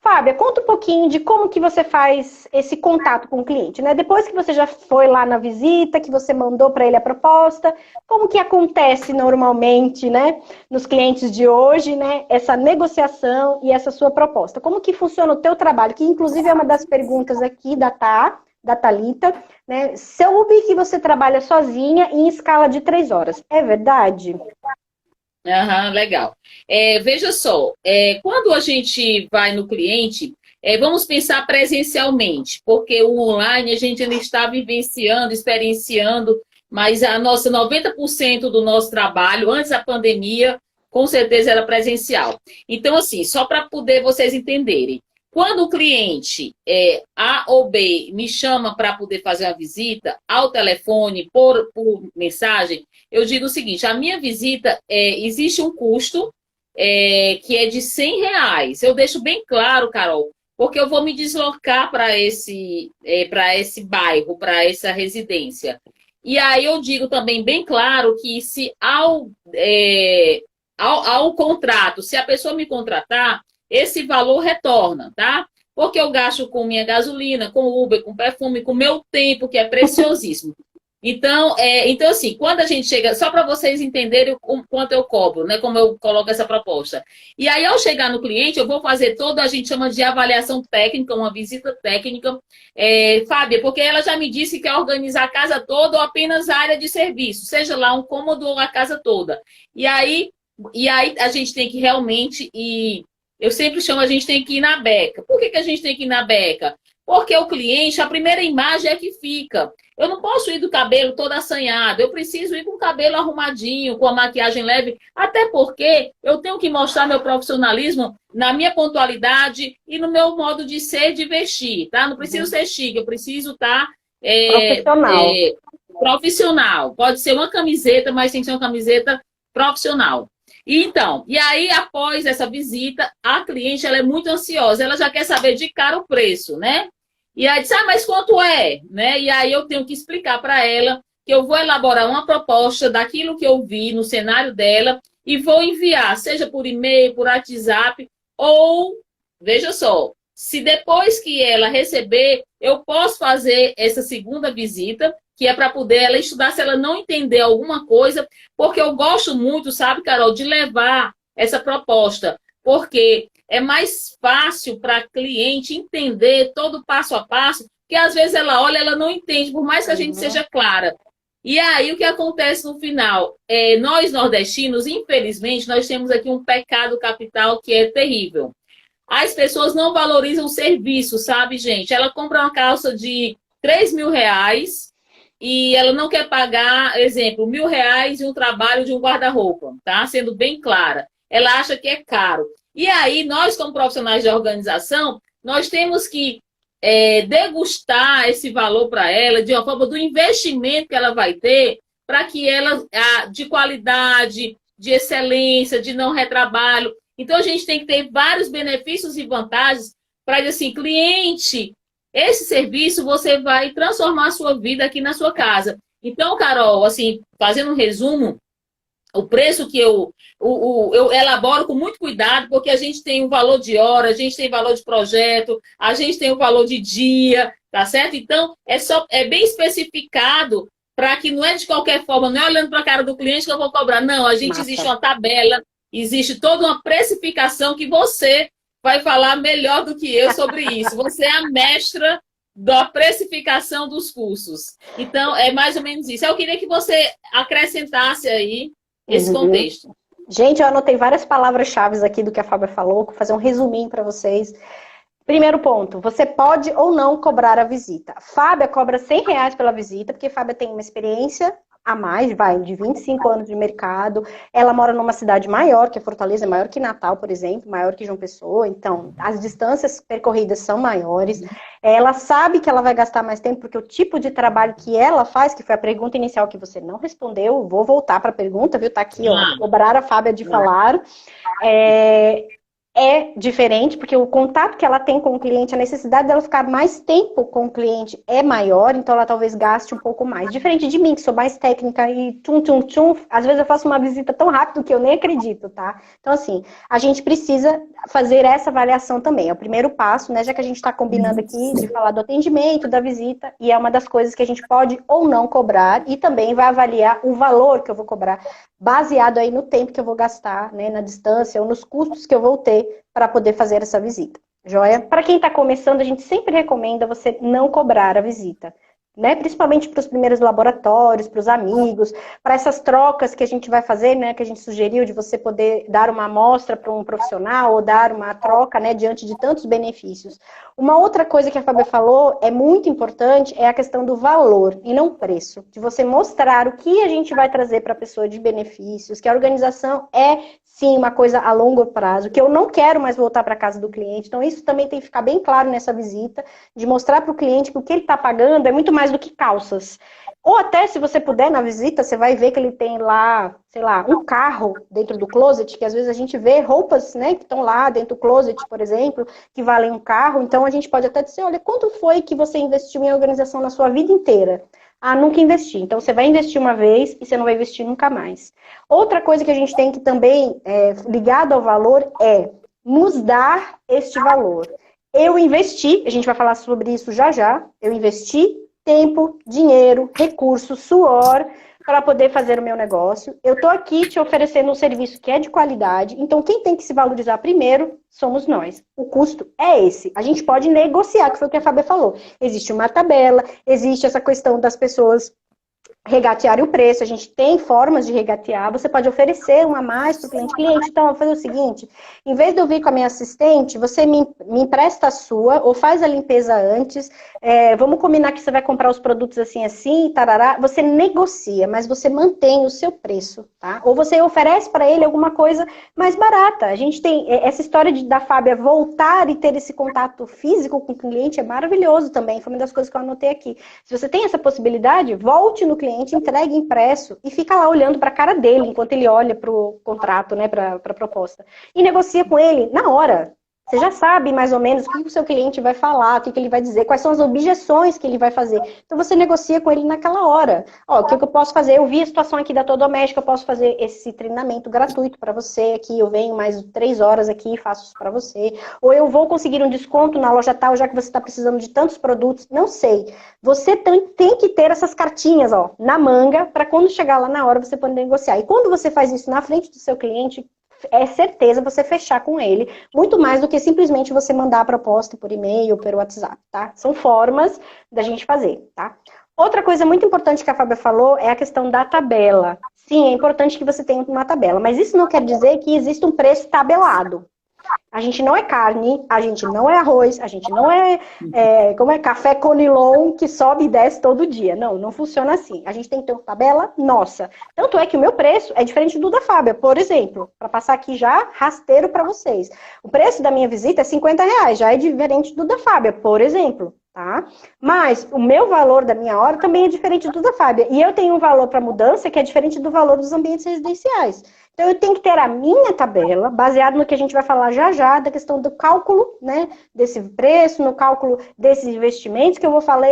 Fábia, conta um pouquinho de como que você faz esse contato com o cliente, né? Depois que você já foi lá na visita, que você mandou para ele a proposta, como que acontece normalmente, né, nos clientes de hoje, né, essa negociação e essa sua proposta? Como que funciona o teu trabalho? Que inclusive é uma das perguntas aqui da Thalita, né? Soube que você trabalha sozinha em escala de 3 horas. É verdade? Legal. Veja só, quando a gente vai no cliente, vamos pensar presencialmente, porque o online a gente ainda está vivenciando, experienciando, mas a nossa 90% do nosso trabalho, antes da pandemia, com certeza era presencial. Então, assim, só para poder vocês entenderem, quando o cliente A ou B me chama para poder fazer uma visita ao telefone, por mensagem, eu digo o seguinte, a minha visita, existe um custo que é de R$100. Eu deixo bem claro, Carol, porque eu vou me deslocar para esse bairro, para essa residência. E aí eu digo também bem claro que se ao contrato, se a pessoa me contratar, esse valor retorna, tá? Porque eu gasto com minha gasolina, com Uber, com perfume, com meu tempo, que é preciosíssimo. Então, assim, quando a gente chega, só para vocês entenderem o quanto eu cobro, né? Como eu coloco essa proposta. E aí, ao chegar no cliente, eu vou fazer a gente chama de avaliação técnica, uma visita técnica. Fábia, porque ela já me disse que quer organizar a casa toda ou apenas a área de serviço, seja lá um cômodo ou a casa toda. E aí a gente tem que realmente ir. Eu sempre chamo, a gente tem que ir na beca. Por que a gente tem que ir na beca? Porque o cliente, a primeira imagem é que fica. Eu não posso ir do cabelo todo assanhado, eu preciso ir com o cabelo arrumadinho, com a maquiagem leve, até porque eu tenho que mostrar meu profissionalismo na minha pontualidade e no meu modo de ser, de vestir, tá? Não preciso ser chique, eu preciso estar profissional. Pode ser uma camiseta, mas tem que ser uma camiseta profissional. Então, e aí, após essa visita, a cliente ela é muito ansiosa, ela já quer saber de cara o preço, né? E aí disse, mas quanto é? Né? E aí eu tenho que explicar para ela que eu vou elaborar uma proposta daquilo que eu vi no cenário dela e vou enviar, seja por e-mail, por WhatsApp, ou, veja só, se depois que ela receber, eu posso fazer essa segunda visita, que é para poder ela estudar se ela não entender alguma coisa, porque eu gosto muito, sabe, Carol, de levar essa proposta, porque é mais fácil para a cliente entender todo o passo a passo, porque às vezes ela olha, ela não entende, por mais que a gente seja clara. E aí o que acontece no final? Nós nordestinos, infelizmente, nós temos aqui um pecado capital que é terrível. As pessoas não valorizam o serviço, sabe, gente? Ela compra uma calça de R$ 3.000 e ela não quer pagar, exemplo, R$ 1.000 e um trabalho de um guarda-roupa, tá? Sendo bem clara. Ela acha que é caro. E aí, nós, como profissionais de organização, nós temos que degustar esse valor para ela, de uma forma do investimento que ela vai ter, para que ela, de qualidade, de excelência, de não retrabalho. Então, a gente tem que ter vários benefícios e vantagens para dizer assim, cliente, esse serviço você vai transformar a sua vida aqui na sua casa. Então, Carol, assim, fazendo um resumo, o preço que eu elaboro com muito cuidado, porque a gente tem o valor de hora, a gente tem valor de projeto, a gente tem o valor de dia, tá certo? Então, é bem especificado para que não é de qualquer forma, não é olhando para a cara do cliente que eu vou cobrar. Não, existe uma tabela, existe toda uma precificação que você vai falar melhor do que eu sobre isso. Você é a mestra da precificação dos cursos. Então, é mais ou menos isso. Eu queria que você acrescentasse aí esse contexto. Gente, eu anotei várias palavras-chave aqui do que a Fábia falou, vou fazer um resuminho para vocês. Primeiro ponto, você pode ou não cobrar a visita. Fábia cobra R$ 100 pela visita, porque Fábia tem uma experiência a mais, de 25 anos de mercado. Ela mora numa cidade maior, que é Fortaleza, maior que Natal, por exemplo, maior que João Pessoa. Então, as distâncias percorridas são maiores. Ela sabe que ela vai gastar mais tempo, porque o tipo de trabalho que ela faz, que foi a pergunta inicial que você não respondeu, vou voltar para a pergunta, viu? Tá aqui, ó, cobrar a Fábia de falar. É diferente, porque o contato que ela tem com o cliente, a necessidade dela ficar mais tempo com o cliente é maior, então ela talvez gaste um pouco mais. Diferente de mim, que sou mais técnica e às vezes eu faço uma visita tão rápido que eu nem acredito, tá? Então, assim, a gente precisa fazer essa avaliação também. É o primeiro passo, né? Já que a gente está combinando aqui de falar do atendimento, da visita, e é uma das coisas que a gente pode ou não cobrar, e também vai avaliar o valor que eu vou cobrar, baseado aí no tempo que eu vou gastar, né, na distância ou nos custos que eu vou ter para poder fazer essa visita. Joia? Para quem está começando, a gente sempre recomenda você não cobrar a visita, né? Principalmente para os primeiros laboratórios, para os amigos, para essas trocas que a gente vai fazer, né? Que a gente sugeriu de você poder dar uma amostra para um profissional ou dar uma troca, né? Diante de tantos benefícios. Uma outra coisa que a Fábia falou é muito importante, é a questão do valor e não preço. De você mostrar o que a gente vai trazer para a pessoa de benefícios, que a organização é sim uma coisa a longo prazo, que eu não quero mais voltar para casa do cliente. Então isso também tem que ficar bem claro nessa visita, de mostrar para o cliente que o que ele está pagando é muito mais do que calças. Ou até, se você puder, na visita, você vai ver que ele tem lá, sei lá, um carro dentro do closet, que às vezes a gente vê roupas, né, que estão lá dentro do closet, por exemplo, que valem um carro. Então a gente pode até dizer, olha, quanto foi que você investiu em organização na sua vida inteira? Ah, nunca investi. Então, você vai investir uma vez e você não vai investir nunca mais. Outra coisa que a gente tem que também, ligado ao valor, é nos dar este valor. Eu investi, a gente vai falar sobre isso já já, eu investi tempo, dinheiro, recurso, suor, para poder fazer o meu negócio. Eu estou aqui te oferecendo um serviço que é de qualidade, então quem tem que se valorizar primeiro somos nós. O custo é esse. A gente pode negociar, que foi o que a Fábia falou. Existe uma tabela, existe essa questão das pessoas regatearem o preço, a gente tem formas de regatear, você pode oferecer um a mais para o cliente. Cliente, então, eu vou fazer o seguinte, em vez de eu vir com a minha assistente, você me empresta a sua, ou faz a limpeza antes, vamos combinar que você vai comprar os produtos assim, tarará, você negocia, mas você mantém o seu preço, tá? Ou você oferece para ele alguma coisa mais barata. A gente tem essa história da Fábia voltar e ter esse contato físico com o cliente, é maravilhoso também, foi uma das coisas que eu anotei aqui. Se você tem essa possibilidade, volte no cliente, entregue impresso e fica lá olhando para a cara dele enquanto ele olha para o contrato, né, para a proposta. E negocia com ele na hora. Você já sabe mais ou menos o que o seu cliente vai falar, o que ele vai dizer, quais são as objeções que ele vai fazer. Então você negocia com ele naquela hora. Ó, o que eu posso fazer? Eu vi a situação aqui da Tua Doméstica, eu posso fazer esse treinamento gratuito para você aqui, eu venho mais 3 horas aqui e faço isso para você. Ou eu vou conseguir um desconto na loja tal, já que você está precisando de tantos produtos. Não sei. Você tem que ter essas cartinhas, ó, na manga, para quando chegar lá na hora você poder negociar. E quando você faz isso na frente do seu cliente, é certeza você fechar com ele, muito mais do que simplesmente você mandar a proposta por e-mail ou pelo WhatsApp, tá? São formas da gente fazer, tá? Outra coisa muito importante que a Fábia falou é a questão da tabela. Sim, é importante que você tenha uma tabela, mas isso não quer dizer que existe um preço tabelado. A gente não é carne, a gente não é arroz, a gente não é, como é café Conilon que sobe e desce todo dia. Não, não funciona assim. A gente tem que ter uma tabela nossa. Tanto é que o meu preço é diferente do da Fábia, por exemplo, para passar aqui já rasteiro para vocês. O preço da minha visita é R$50, já é diferente do da Fábia, por exemplo. Tá? Mas o meu valor da minha hora também é diferente do da Fábia. E eu tenho um valor para mudança que é diferente do valor dos ambientes residenciais. Então, eu tenho que ter a minha tabela, baseado no que a gente vai falar já já, da questão do cálculo, né, desse preço, no cálculo desses investimentos que eu vou falar,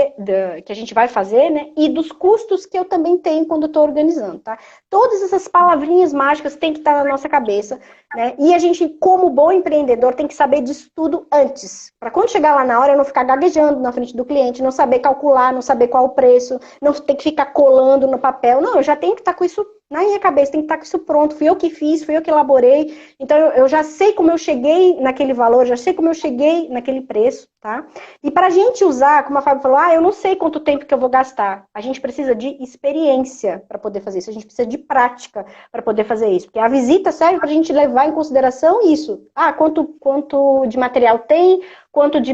que a gente vai fazer, né, e dos custos que eu também tenho quando estou organizando, tá? Todas essas palavrinhas mágicas têm que estar na nossa cabeça, né, e a gente, como bom empreendedor, tem que saber disso tudo antes, para quando chegar lá na hora, eu não ficar gaguejando na frente do cliente, não saber calcular, não saber qual o preço, não ter que ficar colando no papel, não, eu já tenho que estar com isso na minha cabeça, tem que estar com isso pronto, fui eu que fiz, fui eu que elaborei, então eu já sei como eu cheguei naquele valor, já sei como eu cheguei naquele preço, tá? E para a gente usar, como a Fábio falou, eu não sei quanto tempo que eu vou gastar, a gente precisa de experiência para poder fazer isso, a gente precisa de prática para poder fazer isso, porque a visita serve para a gente levar em consideração isso, quanto de material tem, quanto de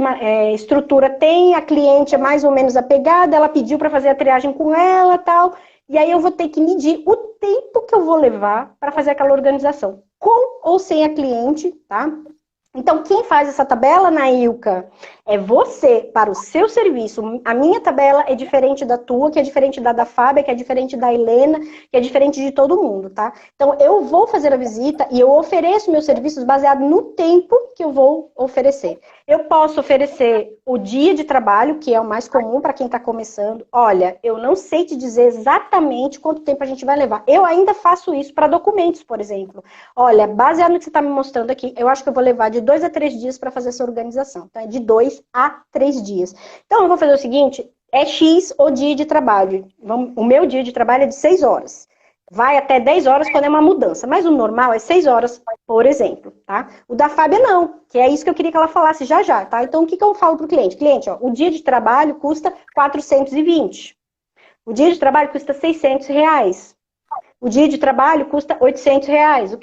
estrutura tem, a cliente é mais ou menos apegada, ela pediu para fazer a triagem com ela, tal. E aí eu vou ter que medir o tempo que eu vou levar para fazer aquela organização, com ou sem a cliente, tá? Então, quem faz essa tabela, Nailka, é você, para o seu serviço. A minha tabela é diferente da tua, que é diferente da Fábia, que é diferente da Helena, que é diferente de todo mundo, tá? Então, eu vou fazer a visita e eu ofereço meus serviços baseado no tempo que eu vou oferecer. Eu posso oferecer o dia de trabalho, que é o mais comum para quem está começando. Olha, eu não sei te dizer exatamente quanto tempo a gente vai levar. Eu ainda faço isso para documentos, por exemplo. Olha, baseado no que você está me mostrando aqui, eu acho que eu vou levar de 2 a 3 dias para fazer essa organização. Tá? De 2 a 3 dias. Então, eu vou fazer o seguinte, é X o dia de trabalho. O meu dia de trabalho é de 6 horas. Vai até 10 horas quando é uma mudança, mas o normal é 6 horas, por exemplo, tá? O da Fábia não, que é isso que eu queria que ela falasse já já, tá? Então, o que eu falo pro cliente? Cliente, ó, o dia de trabalho custa 420. O dia de trabalho custa 600 reais. O dia de trabalho custa 800 reais.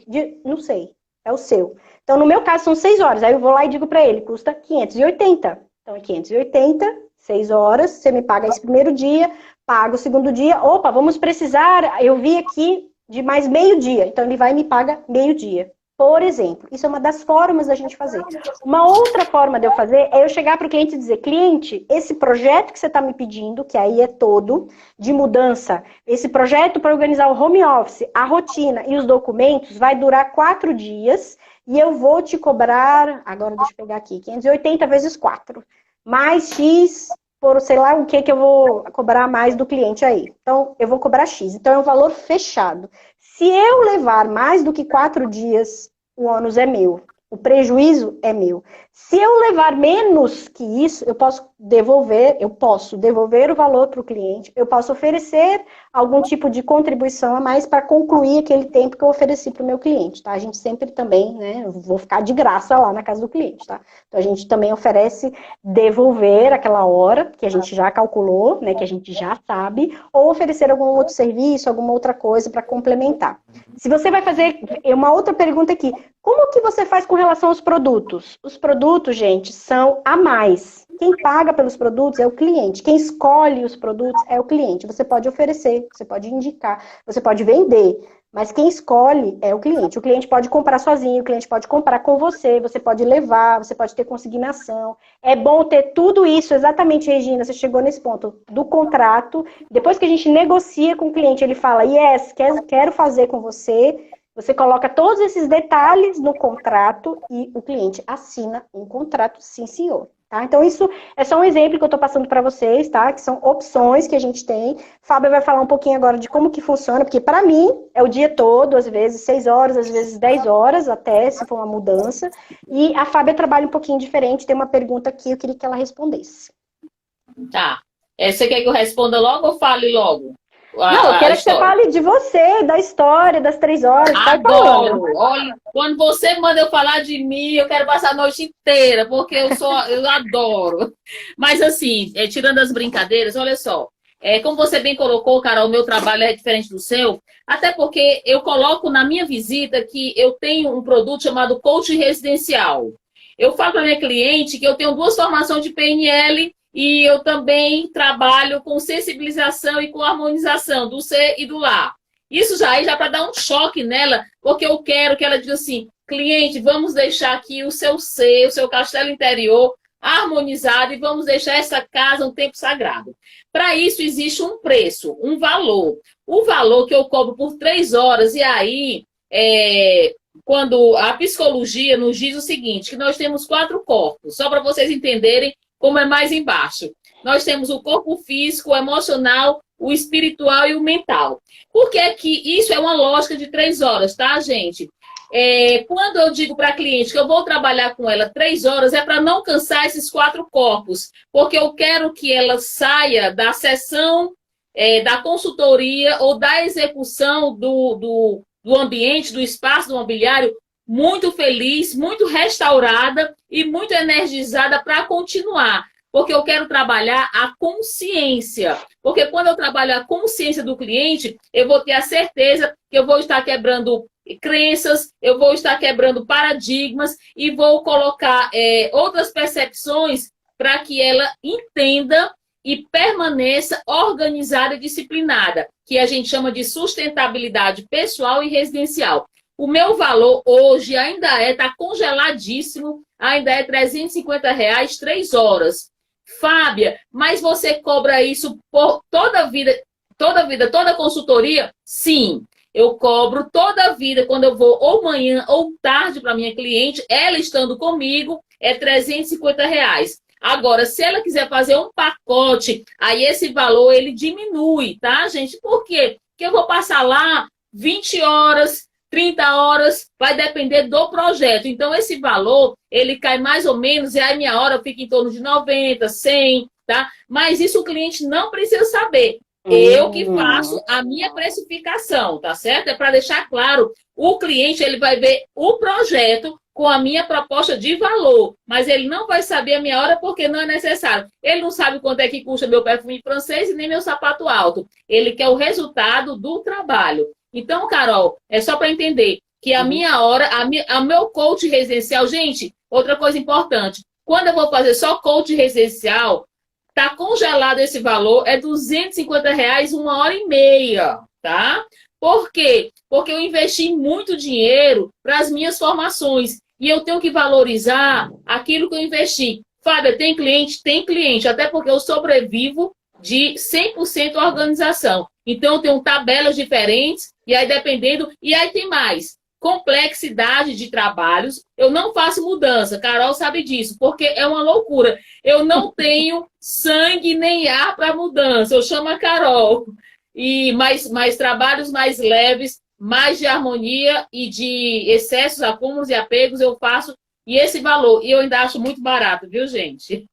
Não sei, é o seu. Então, no meu caso, são 6 horas. Aí eu vou lá e digo para ele, custa 580. Então, é 580, 6 horas, você me paga esse primeiro dia, paga o segundo dia. Opa, vamos precisar, eu vi aqui de mais meio-dia. Então, ele vai e me paga meio-dia. Por exemplo, isso é uma das formas da gente fazer. Uma outra forma de eu fazer é eu chegar para o cliente e dizer, cliente, esse projeto que você está me pedindo, que aí é todo, de mudança, esse projeto para organizar o home office, a rotina e os documentos, vai durar 4 dias e eu vou te cobrar, agora deixa eu pegar aqui, 580 vezes 4, mais X por sei lá o que eu vou cobrar mais do cliente aí. Então, eu vou cobrar X. Então, é um valor fechado. Se eu levar mais do que 4 dias, o ônus é meu. O prejuízo é meu. Se eu levar menos que isso, eu posso devolver o valor para o cliente, eu posso oferecer algum tipo de contribuição a mais para concluir aquele tempo que eu ofereci para o meu cliente, tá? A gente sempre também, né, eu vou ficar de graça lá na casa do cliente, tá? Então a gente também oferece devolver aquela hora que a gente já calculou, né, que a gente já sabe, ou oferecer algum outro serviço, alguma outra coisa para complementar. Se você vai fazer, uma outra pergunta aqui, como que você faz com relação aos produtos? Os produtos, gente, são a mais. Quem paga pelos produtos é o cliente. Quem escolhe os produtos é o cliente. Você pode oferecer, você pode indicar, você pode vender, mas quem escolhe é o cliente. O cliente pode comprar sozinho, o cliente pode comprar com você, você pode levar, você pode ter consignação. É bom ter tudo isso, exatamente, Regina, você chegou nesse ponto, do contrato. Depois que a gente negocia com o cliente, ele fala, yes, quero fazer com você. Você coloca todos esses detalhes no contrato e o cliente assina um contrato, sim, senhor. Tá? Então, isso é só um exemplo que eu estou passando para vocês, tá? Que são opções que a gente tem. Fábio vai falar um pouquinho agora de como que funciona, porque para mim é o dia todo, às vezes 6 horas, às vezes 10 horas, até se for uma mudança. E a Fábia trabalha um pouquinho diferente, tem uma pergunta aqui, eu queria que ela respondesse. Tá. Você quer que eu responda logo ou fale logo? Não, eu quero que você fale de você, da história, das 3 horas. Adoro! Olha, quando você manda eu falar de mim, eu quero passar a noite inteira, porque eu adoro. Mas assim, tirando as brincadeiras, olha só. Como você bem colocou, Carol, o meu trabalho é diferente do seu, até porque eu coloco na minha visita que eu tenho um produto chamado coach residencial. Eu falo para minha cliente que eu tenho 2 formações de PNL e eu também trabalho com sensibilização e com harmonização do ser e do lar. Isso já para dar um choque nela, porque eu quero que ela diga assim, cliente, vamos deixar aqui o seu ser, o seu castelo interior harmonizado e vamos deixar essa casa um tempo sagrado. Para isso existe um preço, um valor. O valor que eu cobro por 3 horas, e aí, quando a psicologia nos diz o seguinte, que nós temos 4 corpos, só para vocês entenderem como é mais embaixo. Nós temos o corpo físico, o emocional, o espiritual e o mental. Por que que isso é uma lógica de 3 horas, tá, gente? Quando eu digo para a cliente que eu vou trabalhar com ela 3 horas, é para não cansar esses 4 corpos, porque eu quero que ela saia da sessão, da consultoria ou da execução do ambiente, do espaço do mobiliário, muito feliz, muito restaurada e muito energizada para continuar. Porque eu quero trabalhar a consciência. Porque quando eu trabalho a consciência do cliente, eu vou ter a certeza que eu vou estar quebrando crenças, eu vou estar quebrando paradigmas e vou colocar outras percepções para que ela entenda e permaneça organizada e disciplinada, que a gente chama de sustentabilidade pessoal e residencial. O meu valor hoje ainda está congeladíssimo, ainda é R$350, 3 horas. Fábia, mas você cobra isso por toda a vida, toda consultoria? Sim, eu cobro toda a vida, quando eu vou ou manhã ou tarde para minha cliente, ela estando comigo, é R$350. Agora, se ela quiser fazer um pacote, aí esse valor ele diminui, tá, gente? Por quê? Porque eu vou passar lá 20 horas, 30 horas, vai depender do projeto. Então, esse valor, ele cai mais ou menos, e aí minha hora fica em torno de 90, 100, tá? Mas isso o cliente não precisa saber. Eu que faço a minha precificação, tá certo? É para deixar claro, o cliente, ele vai ver o projeto com a minha proposta de valor, mas ele não vai saber a minha hora porque não é necessário. Ele não sabe quanto é que custa meu perfume francês e nem meu sapato alto. Ele quer o resultado do trabalho. Então, Carol, é só para entender que a minha hora, a meu coach residencial, gente, outra coisa importante, quando eu vou fazer só coach residencial, tá congelado esse valor, é R$250, 1h30, tá? Por quê? Porque eu investi muito dinheiro para as minhas formações e eu tenho que valorizar aquilo que eu investi. Fábia, tem cliente? Tem cliente, até porque eu sobrevivo de 100% organização. Então, eu tenho tabelas diferentes, e aí dependendo... E aí tem mais. Complexidade de trabalhos. Eu não faço mudança. Carol sabe disso, porque é uma loucura. Eu não tenho sangue nem ar para mudança. Eu chamo a Carol. E mais trabalhos mais leves, mais de harmonia e de excessos, acúmulos e apegos eu faço. E esse valor, e eu ainda acho muito barato, viu, gente?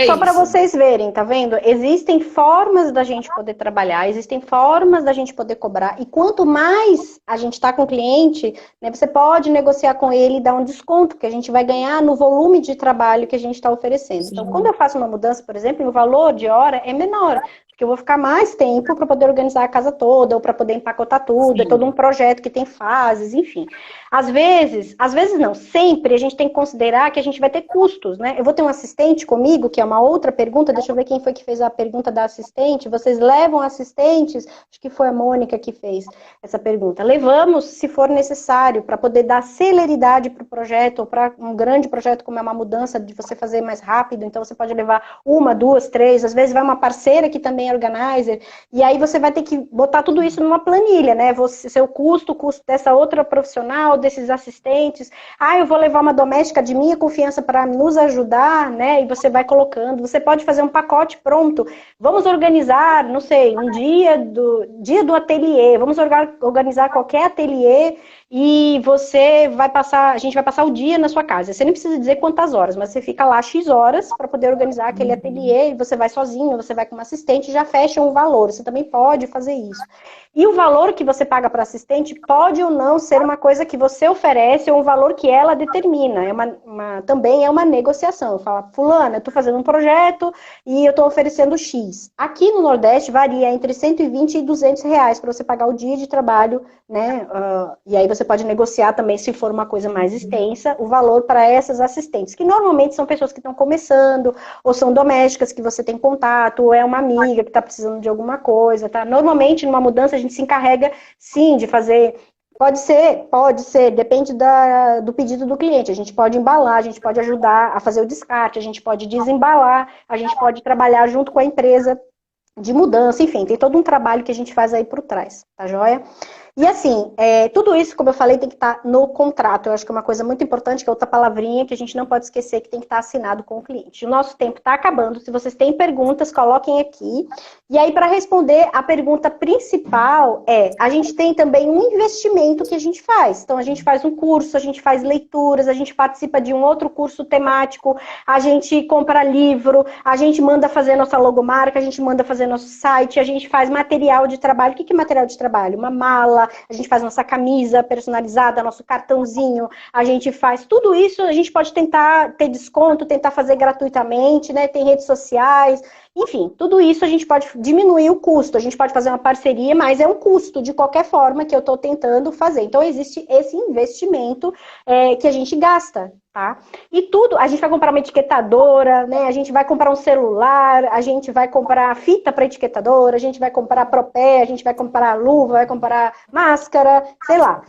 Só para vocês verem, tá vendo? Existem formas da gente poder trabalhar, existem formas da gente poder cobrar. E quanto mais a gente está com o cliente, né, você pode negociar com ele e dar um desconto, que a gente vai ganhar no volume de trabalho que a gente está oferecendo. Sim. Então, quando eu faço uma mudança, por exemplo, o valor de hora é menor, porque eu vou ficar mais tempo para poder organizar a casa toda, ou para poder empacotar tudo, Sim. É todo um projeto que tem fases, enfim. Às vezes não, sempre a gente tem que considerar que a gente vai ter custos, né? Eu vou ter um assistente comigo, que que é uma outra pergunta, deixa eu ver quem foi que fez a pergunta da assistente. Vocês levam assistentes? Acho que foi a Mônica que fez essa pergunta. Levamos, se for necessário, para poder dar celeridade para o projeto, ou para um grande projeto como é uma mudança, de você fazer mais rápido. Então, você pode levar uma, duas, três, às vezes vai uma parceira que também é organizer, e aí você vai ter que botar tudo isso numa planilha, né? Seu custo, o custo dessa outra profissional, desses assistentes. Eu vou levar uma doméstica de minha confiança para nos ajudar, né? E você vai colocando. Você pode fazer um pacote pronto. Vamos organizar, não sei, um dia do ateliê. Vamos organizar qualquer ateliê e a gente vai passar o dia na sua casa. Você nem precisa dizer quantas horas, mas você fica lá X horas para poder organizar aquele ateliê, e você vai sozinho, você vai com uma assistente e já fecha um valor. Você também pode fazer isso. E o valor que você paga para assistente pode ou não ser uma coisa que você oferece ou um valor que ela determina. Também é uma negociação. Eu falo, fulana, eu estou fazendo um projeto e eu estou oferecendo X. Aqui no Nordeste varia entre 120 e 200 reais para você pagar o dia de trabalho, né? E aí você pode negociar também, se for uma coisa mais extensa, o valor para essas assistentes, que normalmente são pessoas que estão começando, ou são domésticas que você tem contato, ou é uma amiga que está precisando de alguma coisa, tá? Normalmente, numa mudança, a gente se encarrega, sim, de fazer. Pode ser, depende do pedido do cliente. A gente pode embalar, a gente pode ajudar a fazer o descarte, a gente pode desembalar, a gente pode trabalhar junto com a empresa de mudança, enfim, tem todo um trabalho que a gente faz aí por trás, tá joia? E assim, tudo isso, como eu falei, tem que estar no contrato. Eu acho que é uma coisa muito importante, que é outra palavrinha que a gente não pode esquecer, que tem que estar assinado com o cliente. O nosso tempo está acabando. Se vocês têm perguntas, coloquem aqui. E aí, para responder, a pergunta principal a gente tem também um investimento que a gente faz. Então, a gente faz um curso, a gente faz leituras, a gente participa de um outro curso temático, a gente compra livro, a gente manda fazer nossa logomarca, a gente manda fazer nosso site, a gente faz material de trabalho. O que é material de trabalho? Uma mala, a gente faz nossa camisa personalizada, nosso cartãozinho, a gente faz tudo isso, a gente pode tentar ter desconto, tentar fazer gratuitamente, né? Tem redes sociais, enfim, tudo isso a gente pode diminuir o custo, a gente pode fazer uma parceria, mas é um custo de qualquer forma que eu estou tentando fazer. Então, existe esse investimento que a gente gasta, tá? E tudo, a gente vai comprar uma etiquetadora, né? A gente vai comprar um celular, a gente vai comprar fita para etiquetadora, a gente vai comprar propé, a gente vai comprar luva, vai comprar máscara, sei lá.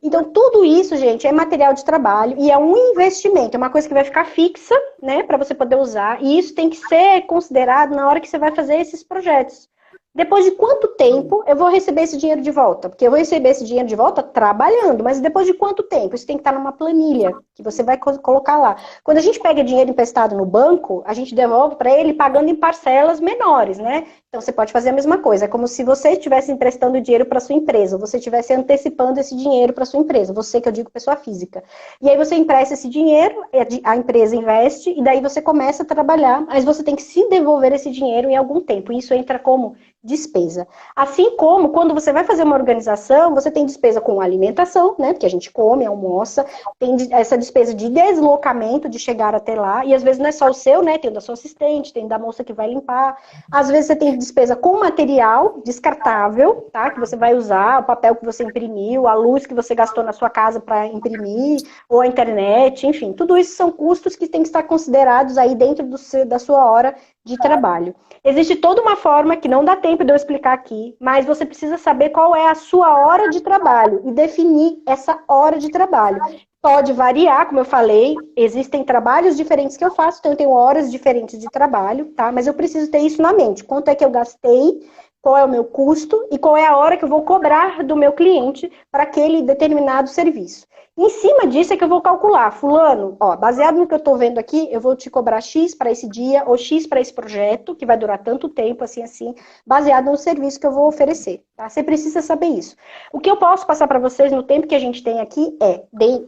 Então, tudo isso, gente, é material de trabalho e é um investimento, é uma coisa que vai ficar fixa, né, para você poder usar. E isso tem que ser considerado na hora que você vai fazer esses projetos. Depois de quanto tempo eu vou receber esse dinheiro de volta? Porque eu vou receber esse dinheiro de volta trabalhando, mas depois de quanto tempo? Isso tem que estar numa planilha, que você vai colocar lá. Quando a gente pega dinheiro emprestado no banco, a gente devolve para ele pagando em parcelas menores, né? Então, você pode fazer a mesma coisa. É como se você estivesse emprestando dinheiro para sua empresa, ou você estivesse antecipando esse dinheiro para sua empresa. Você, que eu digo pessoa física. E aí você empresta esse dinheiro, a empresa investe, e daí você começa a trabalhar, mas você tem que se devolver esse dinheiro em algum tempo. E isso entra como despesa. Assim como, quando você vai fazer uma organização, você tem despesa com alimentação, né? Porque a gente come, almoça, tem essa despesa de deslocamento, de chegar até lá, e às vezes não é só o seu, né? Tem o da sua assistente, tem o da moça que vai limpar. Às vezes você tem despesa com material descartável, tá? Que você vai usar, o papel que você imprimiu, a luz que você gastou na sua casa para imprimir, ou a internet, enfim. Tudo isso são custos que têm que estar considerados aí dentro da sua hora de trabalho. Existe toda uma forma que não dá tempo de eu explicar aqui, mas você precisa saber qual é a sua hora de trabalho e definir essa hora de trabalho. Pode variar, como eu falei, existem trabalhos diferentes que eu faço, então eu tenho horas diferentes de trabalho, tá? Mas eu preciso ter isso na mente. Quanto é que eu gastei, qual é o meu custo e qual é a hora que eu vou cobrar do meu cliente para aquele determinado serviço. Em cima disso é que eu vou calcular, fulano, ó, baseado no que eu estou vendo aqui, eu vou te cobrar X para esse dia ou X para esse projeto, que vai durar tanto tempo, assim, baseado no serviço que eu vou oferecer, tá? Você precisa saber isso. O que eu posso passar para vocês no tempo que a gente tem aqui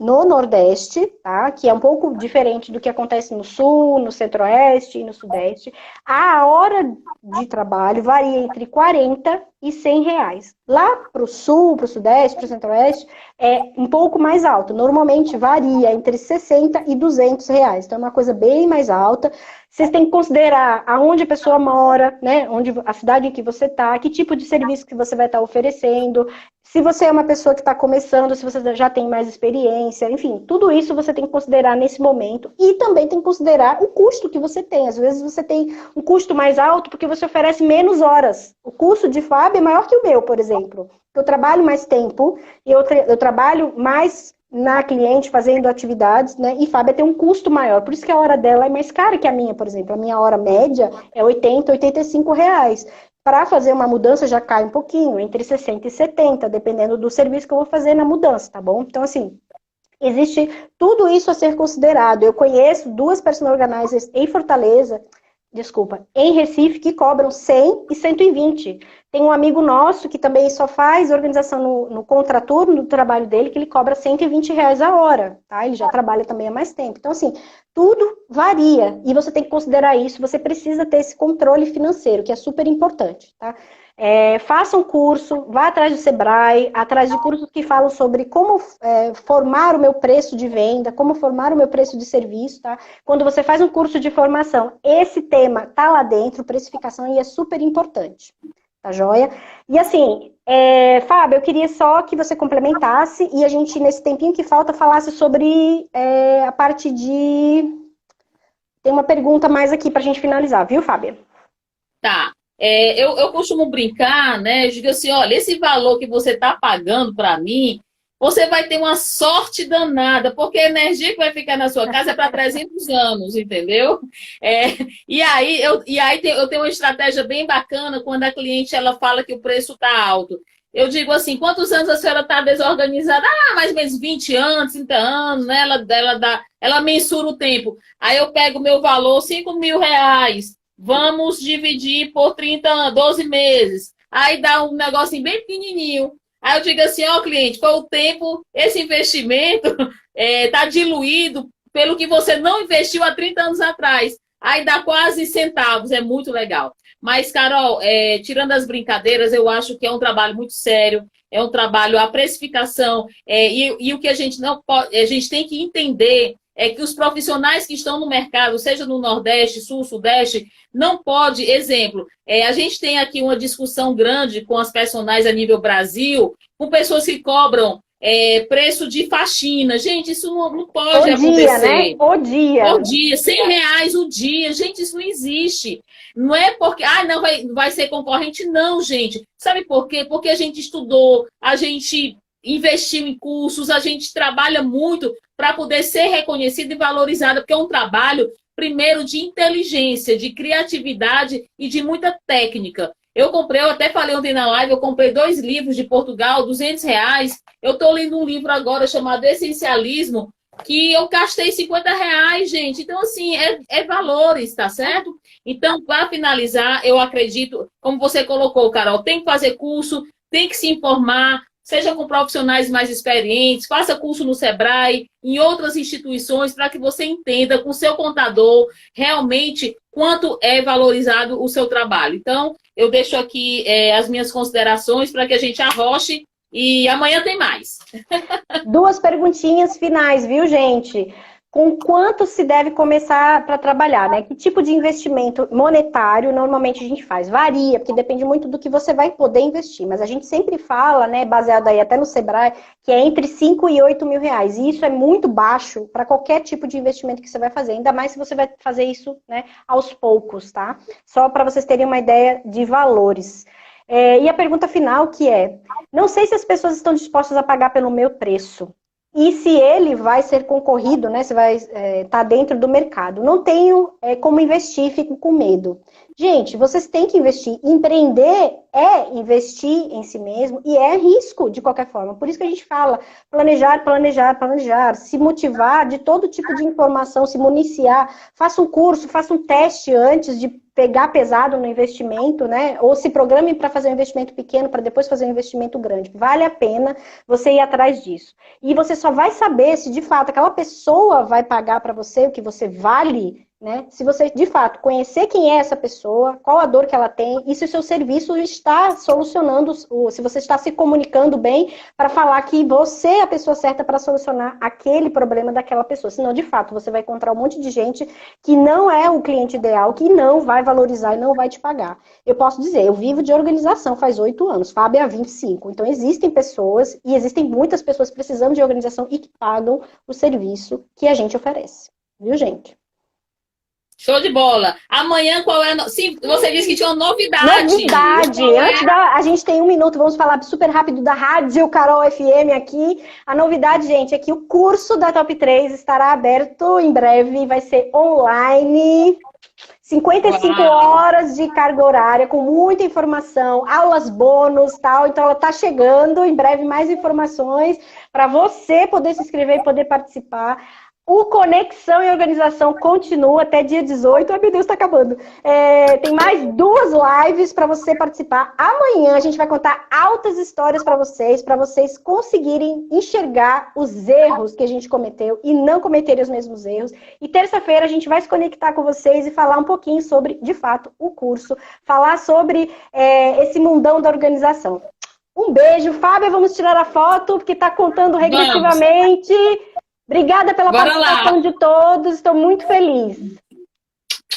no Nordeste, tá? Que é um pouco diferente do que acontece no Sul, no Centro-Oeste e no Sudeste. A hora de trabalho varia entre 40 e 100 reais. Lá para o Sul, para o Sudeste, para o Centro-Oeste, é um pouco mais alto. Normalmente varia entre 60 e 200 reais. Então é uma coisa bem mais alta. Vocês têm que considerar aonde a pessoa mora, né? A cidade em que você está, que tipo de serviço que você vai estar oferecendo. Se você é uma pessoa que está começando, se você já tem mais experiência, enfim, tudo isso você tem que considerar nesse momento. E também tem que considerar o custo que você tem. Às vezes você tem um custo mais alto porque você oferece menos horas. O custo de FAB é maior que o meu, por exemplo. Eu trabalho mais tempo, eu trabalho mais na cliente fazendo atividades, né? E FAB tem um custo maior. Por isso que a hora dela é mais cara que a minha, por exemplo. A minha hora média é 80, R$ 85. Para fazer uma mudança já cai um pouquinho, entre 60 e 70, dependendo do serviço que eu vou fazer na mudança, tá bom? Então, assim, existe tudo isso a ser considerado. Eu conheço 2 personal organizers em Fortaleza, em Recife, que cobram 100 e 120. Tem um amigo nosso que também só faz organização no contraturno do trabalho dele, que ele cobra R$ 120 a hora, tá? Ele já trabalha também há mais tempo. Então, assim, tudo varia e você tem que considerar isso. Você precisa ter esse controle financeiro, que é super importante, tá? Faça um curso, vá atrás do Sebrae, atrás de cursos que falam sobre como formar o meu preço de venda, como formar o meu preço de serviço, tá? Quando você faz um curso de formação, esse tema tá lá dentro, precificação, e é super importante, tá joia? E assim, Fábio, eu queria só que você complementasse e a gente, nesse tempinho que falta, falasse sobre a parte de... Tem uma pergunta mais aqui pra gente finalizar, viu, Fábio? Tá. Eu costumo brincar, né? Eu digo assim, olha, esse valor que você está pagando para mim, você vai ter uma sorte danada, porque a energia que vai ficar na sua casa é para 300 anos, entendeu? Eu tenho uma estratégia bem bacana quando a cliente ela fala que o preço está alto. Eu digo assim, quantos anos a senhora está desorganizada? Ah, mais ou menos 20 anos, 30 anos, né? Ela mensura o tempo. Aí eu pego o meu valor, R$ 5.000. Vamos dividir por 12 meses. Aí dá um negocinho bem pequenininho. Aí eu digo assim, ó, cliente, com o tempo, esse investimento está diluído pelo que você não investiu há 30 anos atrás. Aí dá quase centavos, é muito legal. Mas, Carol, tirando as brincadeiras, eu acho que é um trabalho muito sério, é um trabalho, a precificação, e o que a gente não pode, a gente tem que entender é que os profissionais que estão no mercado, seja no Nordeste, Sul, Sudeste, não pode, exemplo, a gente tem aqui uma discussão grande com as personagens a nível Brasil, com pessoas que cobram preço de faxina. Gente, isso não pode acontecer. Né? O dia. Por dia, R$ 100 o dia. Gente, isso não existe. Não é porque, não vai ser concorrente, não, gente. Sabe por quê? Porque a gente estudou, a gente investiu em cursos, a gente trabalha muito para poder ser reconhecido e valorizado, porque é um trabalho, primeiro, de inteligência, de criatividade e de muita técnica. Eu até falei ontem na live, eu comprei 2 livros de Portugal, R$ 200. Eu estou lendo um livro agora chamado Essencialismo, que eu gastei R$ 50, gente. Então, assim, é valores, tá certo? Então, para finalizar, eu acredito, como você colocou, Carol, tem que fazer curso, tem que se informar, seja com profissionais mais experientes, faça curso no Sebrae, em outras instituições, para que você entenda com o seu contador realmente quanto é valorizado o seu trabalho. Então, eu deixo aqui as minhas considerações para que a gente arroche e amanhã tem mais. 2 perguntinhas finais, viu, gente? Com quanto se deve começar para trabalhar, né? Que tipo de investimento monetário normalmente a gente faz? Varia, porque depende muito do que você vai poder investir. Mas a gente sempre fala, né, baseado aí até no Sebrae, que é entre 5 e 8 mil reais. E isso é muito baixo para qualquer tipo de investimento que você vai fazer. Ainda mais se você vai fazer isso, né, aos poucos, tá? Só para vocês terem uma ideia de valores. E a pergunta final que não sei se as pessoas estão dispostas a pagar pelo meu preço. E se ele vai ser concorrido, né? Se vai estar dentro do mercado. Não tenho como investir, fico com medo. Gente, vocês têm que investir. Empreender é investir em si mesmo e é risco de qualquer forma. Por isso que a gente fala planejar, planejar, planejar. Se motivar de todo tipo de informação, se municiar. Faça um curso, faça um teste antes de pegar pesado no investimento, né? Ou se programe para fazer um investimento pequeno para depois fazer um investimento grande. Vale a pena você ir atrás disso. E você só vai saber se de fato aquela pessoa vai pagar para você o que você vale né? Se você, de fato, conhecer quem é essa pessoa, qual a dor que ela tem, e se o seu serviço está solucionando, se você está se comunicando bem para falar que você é a pessoa certa para solucionar aquele problema daquela pessoa. Senão, de fato, você vai encontrar um monte de gente que não é o cliente ideal, que não vai valorizar e não vai te pagar. Eu posso dizer, eu vivo de organização faz 8 anos, Fábio há 25. Então, existem pessoas, e existem muitas pessoas precisando de organização e que pagam o serviço que a gente oferece. Viu, gente? Show de bola. Amanhã qual é a... Sim, você disse que tinha uma novidade. Novidade! A gente tem 1 minuto, vamos falar super rápido da Rádio Carol FM aqui. A novidade, gente, é que o curso da Top 3 estará aberto em breve, vai ser online. 55 horas de carga horária, com muita informação, aulas bônus, tal. Então, ela está chegando, em breve mais informações para você poder se inscrever e poder participar. O Conexão e Organização continua até dia 18. Ai, meu Deus, está acabando. Tem mais 2 lives para você participar. Amanhã a gente vai contar altas histórias para vocês conseguirem enxergar os erros que a gente cometeu e não cometerem os mesmos erros. E terça-feira a gente vai se conectar com vocês e falar um pouquinho sobre, de fato, o curso. Falar sobre esse mundão da organização. Um beijo. Fábio, vamos tirar a foto, porque está contando regressivamente. Obrigada pela participação de todos, estou muito feliz.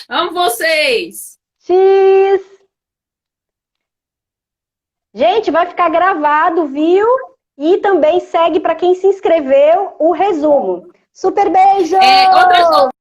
Amo vocês! X! Gente, vai ficar gravado, viu? E também segue para quem se inscreveu o resumo. Super beijo! Outra